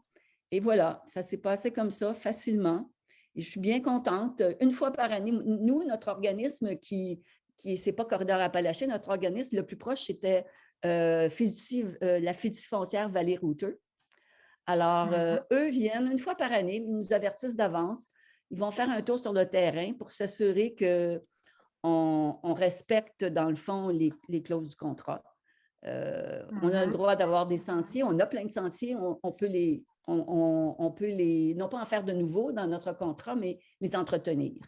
Et voilà, ça s'est passé comme ça, facilement. Et je suis bien contente. Une fois par année, nous, notre organisme c'est pas Corridor Appalachiens, notre organisme le plus proche, c'était la fiducie foncière Vallée-Router. Alors, eux viennent une fois par année, ils nous avertissent d'avance. Ils vont faire un tour sur le terrain pour s'assurer qu'on respecte, dans le fond, les clauses du contrat. On a le droit d'avoir des sentiers. On a plein de sentiers. On peut les, non pas en faire de nouveaux dans notre contrat, mais les entretenir.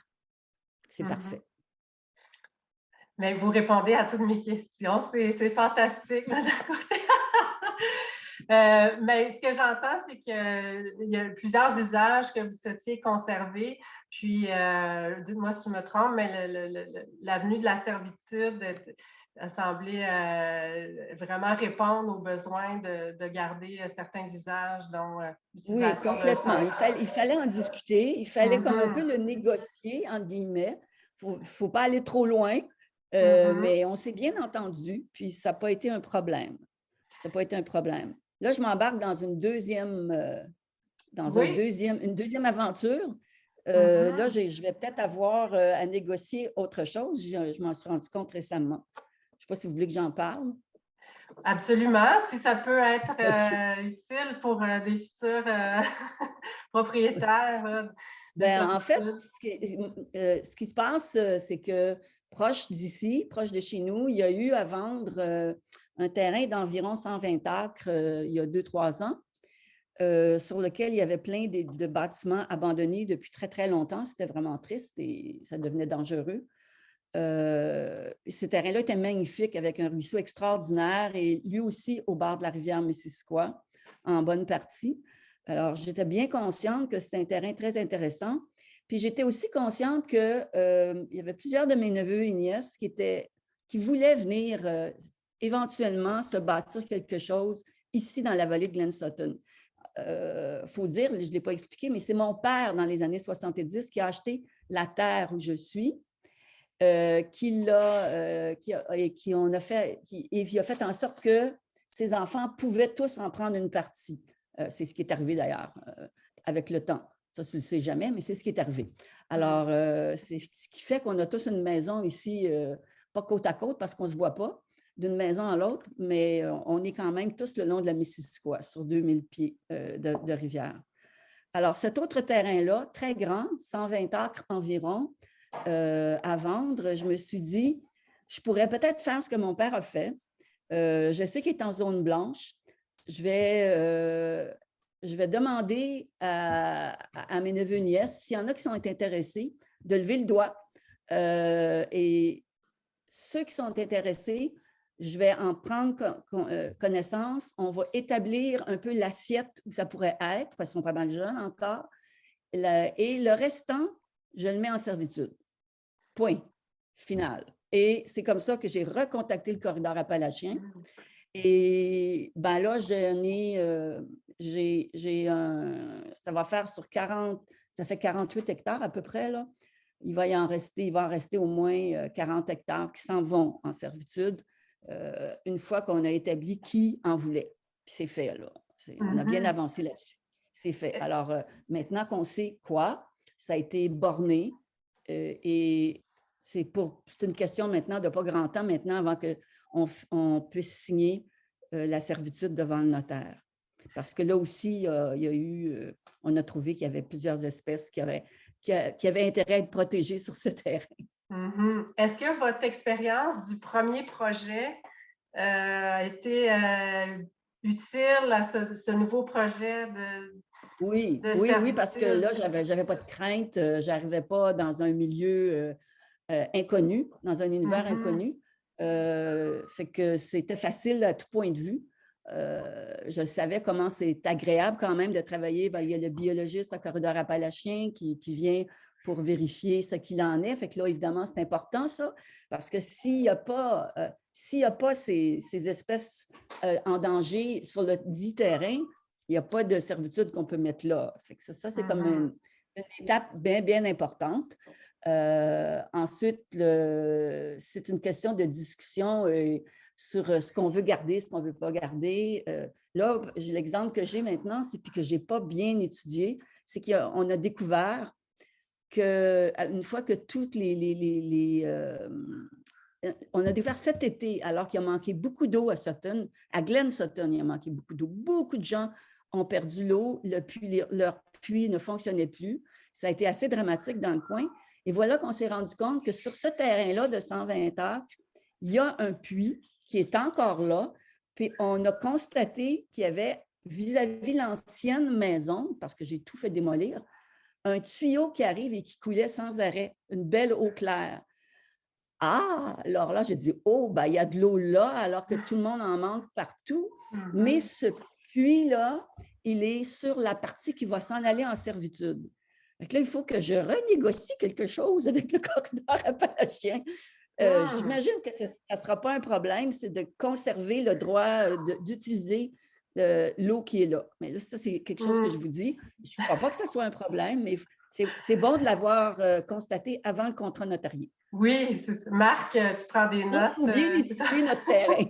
C'est parfait. Mais vous répondez à toutes mes questions. C'est fantastique, là, d'un côté. Mais ce que j'entends, c'est qu'il y a plusieurs usages que vous souhaitiez conserver. Puis, dites-moi si je me trompe, mais l'avenue de la servitude a semblé vraiment répondre aux besoins de garder certains usages, dont l'utilisation. Oui, complètement. Il fallait en discuter. Il fallait comme un peu le négocier, entre guillemets. Il ne faut pas aller trop loin. Mais on s'est bien entendu, puis ça n'a pas été un problème. Ça n'a pas été un problème. Là, je m'embarque dans une deuxième aventure. Là, je vais peut-être avoir à négocier autre chose. Je m'en suis rendu compte récemment. Je ne sais pas si vous voulez que j'en parle. Absolument. Si ça peut être utile pour des futurs propriétaires. En fait, ce qui se passe, c'est que proche d'ici, proche de chez nous, il y a eu à vendre un terrain d'environ 120 acres il y a 2-3 ans, sur lequel il y avait plein de bâtiments abandonnés depuis très, très longtemps. C'était vraiment triste et ça devenait dangereux. Ce terrain-là était magnifique avec un ruisseau extraordinaire et lui aussi au bord de la rivière Missisquoi, en bonne partie. Alors, j'étais bien consciente que c'était un terrain très intéressant. Puis, j'étais aussi consciente qu'il y avait plusieurs de mes neveux et nièces qui voulaient venir éventuellement se bâtir quelque chose ici dans la vallée de Glen Sutton. Faut dire, je ne l'ai pas expliqué, mais c'est mon père dans les années 70 qui a acheté la terre où je suis, qui a fait en sorte que ses enfants pouvaient tous en prendre une partie. C'est ce qui est arrivé d'ailleurs avec le temps. Ça, tu ne le sais jamais, mais c'est ce qui est arrivé. Alors, c'est ce qui fait qu'on a tous une maison ici, pas côte à côte parce qu'on ne se voit pas d'une maison à l'autre, mais on est quand même tous le long de la Missisquoi, sur 2000 pieds de rivière. Alors, cet autre terrain-là, très grand, 120 acres environ, à vendre, je me suis dit, je pourrais peut-être faire ce que mon père a fait. Je sais qu'il est en zone blanche. Je vais demander à mes neveux et nièces, s'il y en a qui sont intéressés, de lever le doigt. Et ceux qui sont intéressés, je vais en prendre connaissance. On va établir un peu l'assiette où ça pourrait être, parce qu'ils sont pas mal jeunes encore. Et le restant, je le mets en servitude. Point. Final. Et c'est comme ça que j'ai recontacté le Corridor Appalachien. Et ben là, ça va faire sur 40, ça fait 48 hectares à peu près, là. Il va en rester au moins 40 hectares qui s'en vont en servitude une fois qu'on a établi qui en voulait. Puis c'est fait, là. On a bien avancé là-dessus. C'est fait. Alors, maintenant qu'on sait quoi, ça a été borné et c'est une question maintenant de pas grand temps maintenant avant qu'on puisse signer la servitude devant le notaire. Parce que là aussi, on a trouvé qu'il y avait plusieurs espèces qui avaient intérêt à être protégées sur ce terrain. Est-ce que votre expérience du premier projet a été utile à ce nouveau projet de Oui, parce que là, j'avais pas de crainte. J'arrivais pas dans un milieu inconnu, dans un univers inconnu. Fait que c'était facile à tout point de vue. Je savais comment c'est agréable quand même de travailler. Bien, il y a le biologiste au Corridor Appalachien qui vient pour vérifier ce qu'il en est. Fait que là, évidemment, c'est important ça, parce que s'il n'y a pas ces espèces en danger sur le dit terrain, il n'y a pas de servitude qu'on peut mettre là. Fait que ça c'est comme une étape bien, bien importante. Ensuite, c'est une question de discussion sur ce qu'on veut garder, ce qu'on ne veut pas garder. Là, l'exemple que j'ai maintenant, c'est puis que je n'ai pas bien étudié, c'est qu'on a découvert qu'une fois que toutes on a découvert cet été, alors qu'il a manqué beaucoup d'eau à Sutton, à Glen Sutton, il a manqué beaucoup d'eau. Beaucoup de gens ont perdu l'eau, leur puits ne fonctionnait plus. Ça a été assez dramatique dans le coin. Et voilà qu'on s'est rendu compte que sur ce terrain-là de 120 acres, il y a un puits qui est encore là. Puis on a constaté qu'il y avait, vis-à-vis l'ancienne maison, parce que j'ai tout fait démolir, un tuyau qui arrive et qui coulait sans arrêt, une belle eau claire. Ah, alors là, j'ai dit, oh, ben, il y a de l'eau là, alors que tout le monde en manque partout. Mais ce puits-là, il est sur la partie qui va s'en aller en servitude. Donc là, il faut que je renégocie quelque chose avec le corridor appalachien. J'imagine que ça ne sera pas un problème, c'est de conserver le droit d'utiliser l'eau qui est là. Mais là, ça, c'est quelque chose que je vous dis. Je ne crois pas que ce soit un problème, mais c'est bon de l'avoir constaté avant le contrat notarié. Oui, c'est ça. Marc, tu prends des notes. Il faut bien utiliser notre terrain.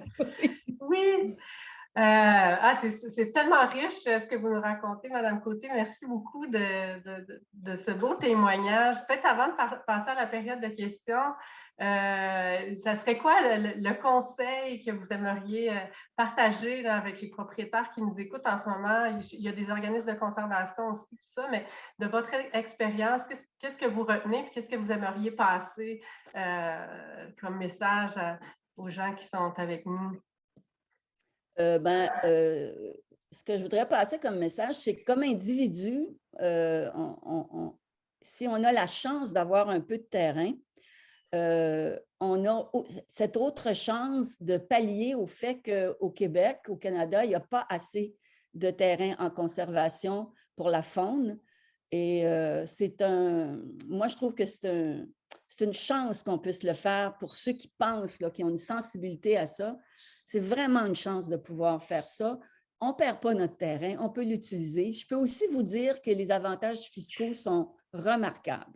Oui. C'est tellement riche ce que vous nous racontez, Madame Côté. Merci beaucoup de ce beau témoignage. Peut-être avant de passer à la période de questions, ça serait quoi le conseil que vous aimeriez partager là, avec les propriétaires qui nous écoutent en ce moment? Il y a des organismes de conservation aussi, tout ça, mais de votre expérience, qu'est-ce que vous retenez et qu'est-ce que vous aimeriez passer comme message aux gens qui sont avec nous? Ce que je voudrais passer comme message, c'est que comme individu, si on a la chance d'avoir un peu de terrain, on a cette autre chance de pallier au fait qu'au Québec, au Canada, il n'y a pas assez de terrain en conservation pour la faune. Et moi, je trouve que c'est une chance qu'on puisse le faire pour ceux qui pensent, là, qui ont une sensibilité à ça. C'est vraiment une chance de pouvoir faire ça. On ne perd pas notre terrain, on peut l'utiliser. Je peux aussi vous dire que les avantages fiscaux sont remarquables,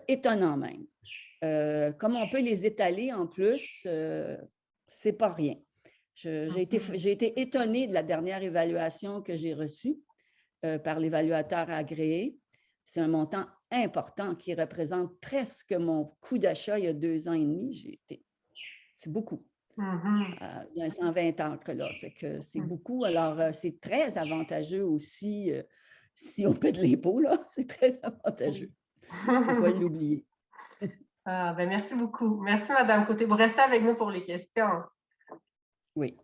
étonnants même. Comme on peut les étaler en plus, c'est pas rien. J'ai été étonnée de la dernière évaluation que j'ai reçue par l'évaluateur agréé. C'est un montant important qui représente presque mon coût d'achat il y a 2 ans et demi. C'est beaucoup. Dans 120 acres, là. C'est beaucoup. Alors, c'est très avantageux aussi. Si on paie de l'impôt, là, c'est très avantageux. Il ne faut pas l'oublier. Merci beaucoup. Merci, Madame Côté. Vous restez avec nous pour les questions. Oui.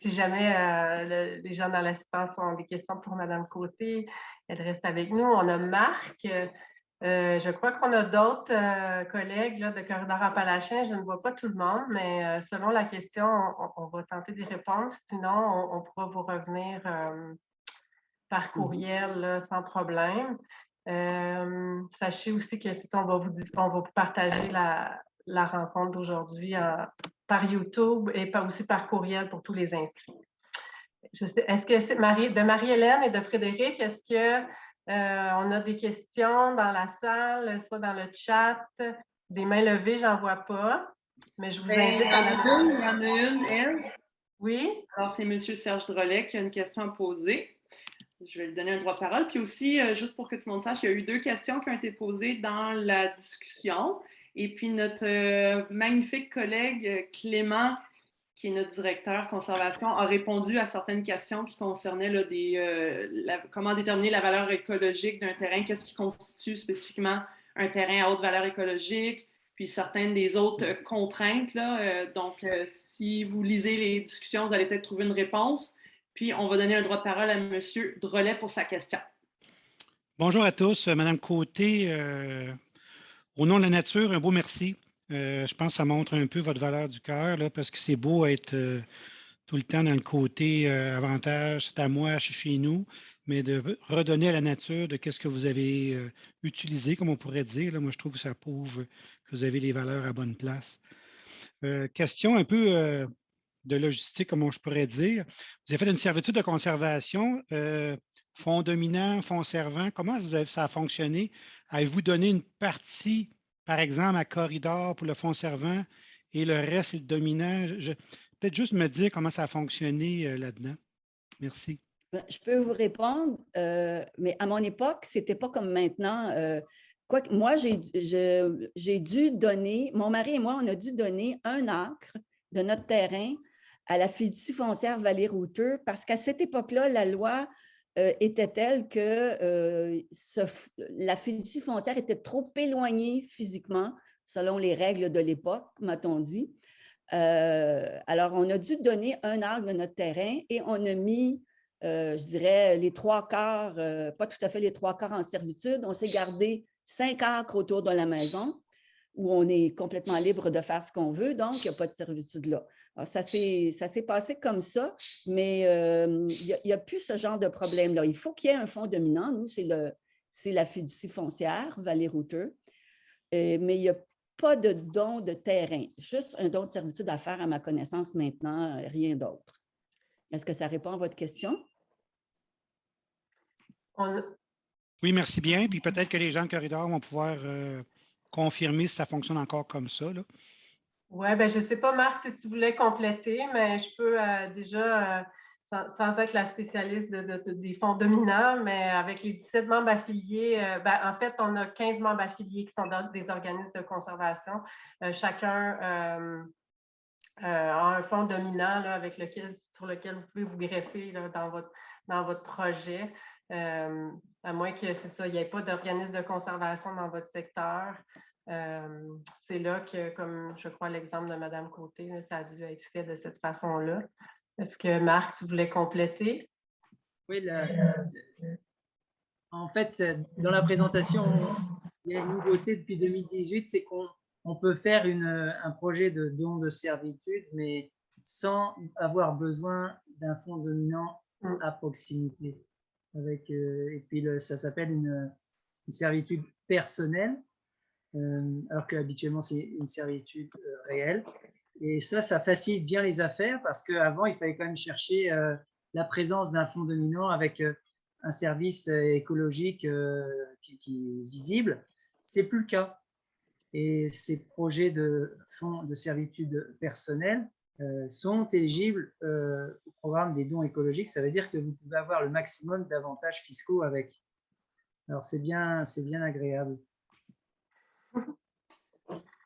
Si jamais les gens dans l'assistance ont des questions pour Madame Côté, elle reste avec nous. On a Marc. Je crois qu'on a d'autres collègues là, de Corridor Appalachien. Je ne vois pas tout le monde, mais selon la question, on va tenter des réponses. Sinon, on pourra vous revenir par courriel là, sans problème. Sachez aussi que on va vous partager la rencontre d'aujourd'hui par YouTube et aussi par courriel pour tous les inscrits. Est-ce que c'est de Marie-Hélène et de Frédéric, est-ce que on a des questions dans la salle, soit dans le chat, des mains levées, j'en vois pas, mais je vous invite à la répondre. Il y en a une, elle. Oui. Alors, c'est M. Serge Drolet qui a une question à poser. Je vais lui donner un droit de parole. Puis aussi, juste pour que tout le monde sache, il y a eu 2 questions qui ont été posées dans la discussion. Et puis, notre magnifique collègue Clément, qui est notre directeur conservation, a répondu à certaines questions qui concernaient là, comment déterminer la valeur écologique d'un terrain, qu'est-ce qui constitue spécifiquement un terrain à haute valeur écologique, puis certaines des autres contraintes. Là. Donc, si vous lisez les discussions, vous allez peut-être trouver une réponse. Puis, on va donner un droit de parole à M. Drolet pour sa question. Bonjour à tous. Madame Côté, au nom de la nature, un beau merci. Je pense que ça montre un peu votre valeur du cœur, parce que c'est beau être tout le temps dans le côté avantage, c'est à moi, chez nous, mais de redonner à la nature de qu'est-ce que vous avez utilisé, comme on pourrait dire. Là, moi, je trouve que ça prouve que vous avez les valeurs à bonne place. Question un peu de logistique, comment je pourrais dire. Vous avez fait une servitude de conservation. fonds dominant, fonds servant, comment ça a fonctionné? Avez-vous donné une partie, par exemple, à Corridor pour le fonds servant et le reste, c'est le dominant? Peut-être juste me dire comment ça a fonctionné là-dedans. Merci. Je peux vous répondre, mais à mon époque, ce n'était pas comme maintenant. Quoique, moi, j'ai dû donner, mon mari et moi, on a dû donner 1 acre de notre terrain à la fiducie foncière Vallée-Routeux parce qu'à cette époque-là, la loi était telle que la fiducie foncière était trop éloignée physiquement, selon les règles de l'époque, m'a-t-on dit. Alors, on a dû donner 1 acre de notre terrain et on a mis, je dirais, les 3/4, pas tout à fait les 3/4 en servitude. On s'est gardé 5 acres autour de la maison où on est complètement libre de faire ce qu'on veut, donc il n'y a pas de servitude là. Alors, ça s'est passé comme ça, mais il n'y a plus ce genre de problème-là. Il faut qu'il y ait un fonds dominant. Nous, c'est la fiducie foncière, Vallée-Routeux, mais il n'y a pas de don de terrain, juste un don de servitude à faire à ma connaissance maintenant, rien d'autre. Est-ce que ça répond à votre question? Oui, merci bien. Puis peut-être que les gens de Corridor vont pouvoir confirmer si ça fonctionne encore comme ça. Oui, bien, je ne sais pas, Marc, si tu voulais compléter, mais je peux déjà, sans être la spécialiste des fonds dominants, mais avec les 17 membres affiliés, en fait, on a 15 membres affiliés qui sont des organismes de conservation. Chacun a un fonds dominant là, sur lequel vous pouvez vous greffer là, dans votre projet. À moins que c'est ça, il n'y ait pas d'organisme de conservation dans votre secteur. C'est là que, comme je crois l'exemple de Mme Côté, là, ça a dû être fait de cette façon-là. Est-ce que Marc, tu voulais compléter? Oui, en fait, dans la présentation, il y a une nouveauté depuis 2018, c'est qu'on peut faire un projet de don de servitude, mais sans avoir besoin d'un fonds dominant à proximité. Et puis, ça s'appelle une servitude personnelle, alors qu'habituellement, c'est une servitude réelle. Et ça facilite bien les affaires parce qu'avant, il fallait quand même chercher la présence d'un fonds dominant avec un service écologique qui est visible. Ce n'est plus le cas. Et ces projets de fonds de servitude personnelle sont éligibles au programme des dons écologiques. Ça veut dire que vous pouvez avoir le maximum d'avantages fiscaux avec. Alors, c'est bien agréable.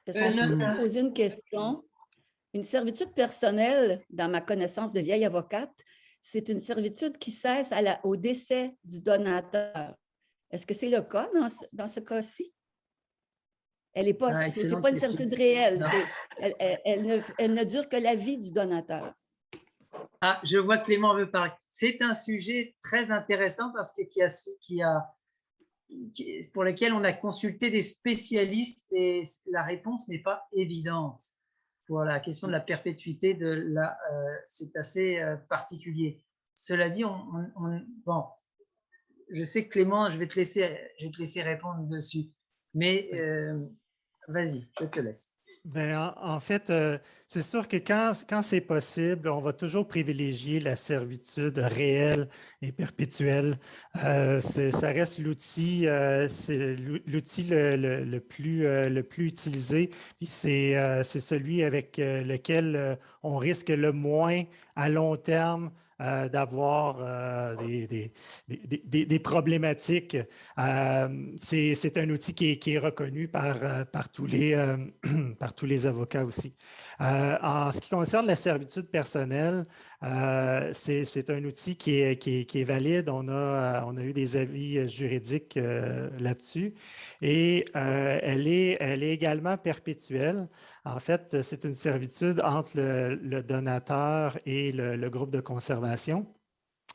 Est-ce que je peux vous poser une question? Une servitude personnelle, dans ma connaissance de vieille avocate, c'est une servitude qui cesse au décès du donateur. Est-ce que c'est le cas dans ce cas-ci? Elle n'est pas, c'est pas une servitude réelle. Elle ne dure que la vie du donateur. Ah, je vois Clément veut parler. C'est un sujet très intéressant parce que pour lequel on a consulté des spécialistes et la réponse n'est pas évidente. Pour la question de la perpétuité, c'est assez particulier. Cela dit, bon, je sais que Clément, je vais te laisser répondre dessus. Mais vas-y, je te laisse. Bien, en fait, c'est sûr que quand c'est possible, on va toujours privilégier la servitude réelle et perpétuelle. Ça reste l'outil le plus utilisé. Puis c'est celui avec lequel on risque le moins à long terme d'avoir des problématiques. C'est un outil qui est reconnu par tous les avocats aussi. En ce qui concerne la servitude personnelle, c'est un outil qui est valide. On a eu des avis juridiques là-dessus et elle est également perpétuelle. En fait, c'est une servitude entre le donateur et le groupe de conservation.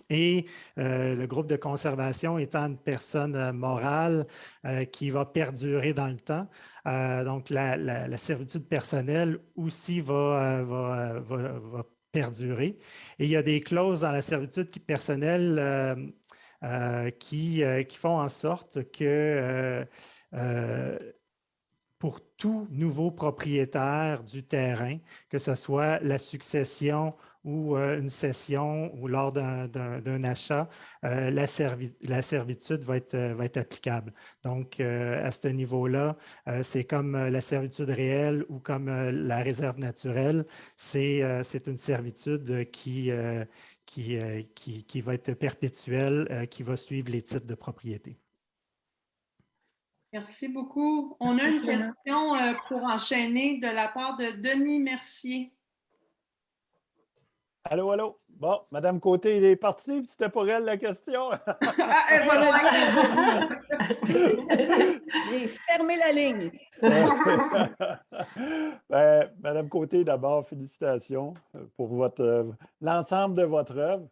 Et le groupe de conservation étant une personne morale qui va perdurer dans le temps. Donc, la servitude personnelle aussi va perdurer. Et il y a des clauses dans la servitude personnelle qui font en sorte que pour tout nouveau propriétaire du terrain, que ce soit la succession ou une cession ou lors d'un achat, la servitude va être applicable. Donc, à ce niveau-là, c'est comme la servitude réelle ou comme la réserve naturelle, c'est une servitude qui va être perpétuelle, qui va suivre les titres de propriété. Merci beaucoup. On a une question pour enchaîner de la part de Denis Mercier. Allô, allô. Bon, Madame Côté, il est parti, c'était pour elle la question. J'ai fermé la ligne. Madame Côté, d'abord, félicitations pour l'ensemble de votre œuvre.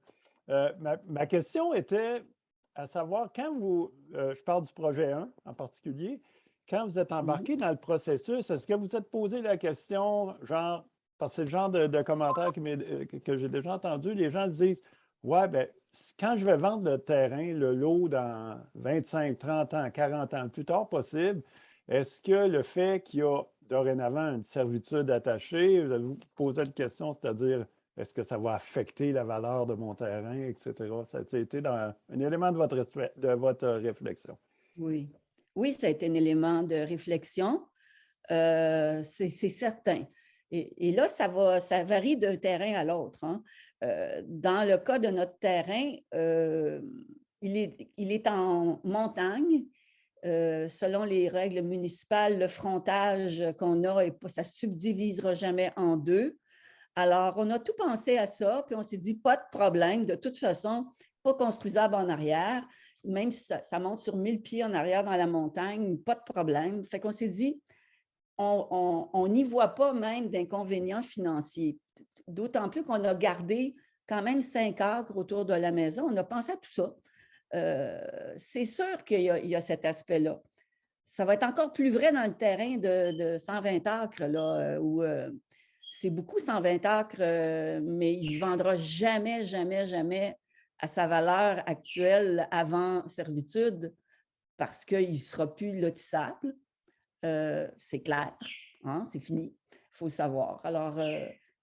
Ma question était à savoir, quand je parle du projet 1 en particulier, quand vous êtes embarqué dans le processus, est-ce que vous êtes posé la question, genre, parce que c'est le genre de commentaire que j'ai déjà entendu, les gens se disent, ouais, bien, quand je vais vendre le terrain, le lot dans 25, 30 ans, 40 ans, le plus tard possible, est-ce que le fait qu'il y a dorénavant une servitude attachée, vous avez posé une question, c'est-à-dire, est-ce que ça va affecter la valeur de mon terrain, etc.? Ça a été un élément de votre réflexion. Oui. Oui, ça a été un élément de réflexion. C'est certain. Et là, ça varie d'un terrain à l'autre. Hein. Dans le cas de notre terrain, il est en montagne. Selon les règles municipales, le frontage qu'on a, ça ne se subdivisera jamais en deux. Alors, on a tout pensé à ça, puis on s'est dit, pas de problème, de toute façon, pas construisable en arrière, même si ça monte sur 1000 pieds en arrière dans la montagne, pas de problème. Fait qu'on s'est dit, on n'y voit pas même d'inconvénients financiers, d'autant plus qu'on a gardé quand même 5 acres autour de la maison. On a pensé à tout ça. C'est sûr qu'il y a cet aspect-là. Ça va être encore plus vrai dans le terrain de 120 acres, là, où c'est beaucoup 120 acres, mais il ne se vendra jamais, jamais, jamais à sa valeur actuelle avant servitude parce qu'il ne sera plus lotissable. C'est clair, hein, c'est fini, il faut le savoir. Alors,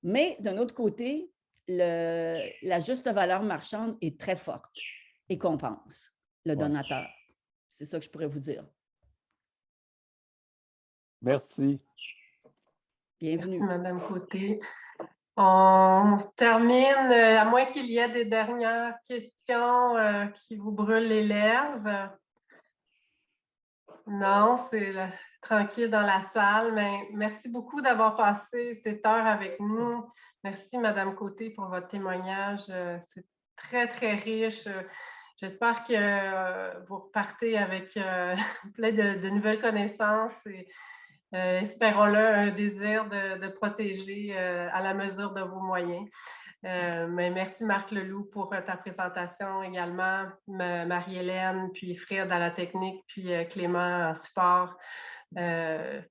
mais d'un autre côté, la juste valeur marchande est très forte et compense le donateur. C'est ça que je pourrais vous dire. Merci. Bienvenue. Merci, Madame Côté. On se termine, à moins qu'il y ait des dernières questions qui vous brûlent les lèvres. Non, c'est tranquille dans la salle, mais merci beaucoup d'avoir passé cette heure avec nous. Merci, Madame Côté, pour votre témoignage. C'est très, très riche. J'espère que vous repartez avec plein de nouvelles connaissances et espérons-le, un désir de protéger à la mesure de vos moyens. Mais merci Marc Leloup pour ta présentation également, Marie-Hélène, puis Fred à la technique, puis Clément en support. Eh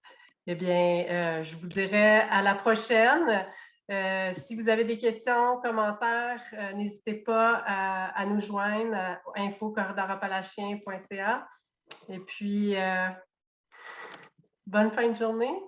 bien, je vous dirai à la prochaine. Si vous avez des questions, commentaires, n'hésitez pas à nous joindre à info-corridorappalachien.ca. Et puis, bonne fin de journée.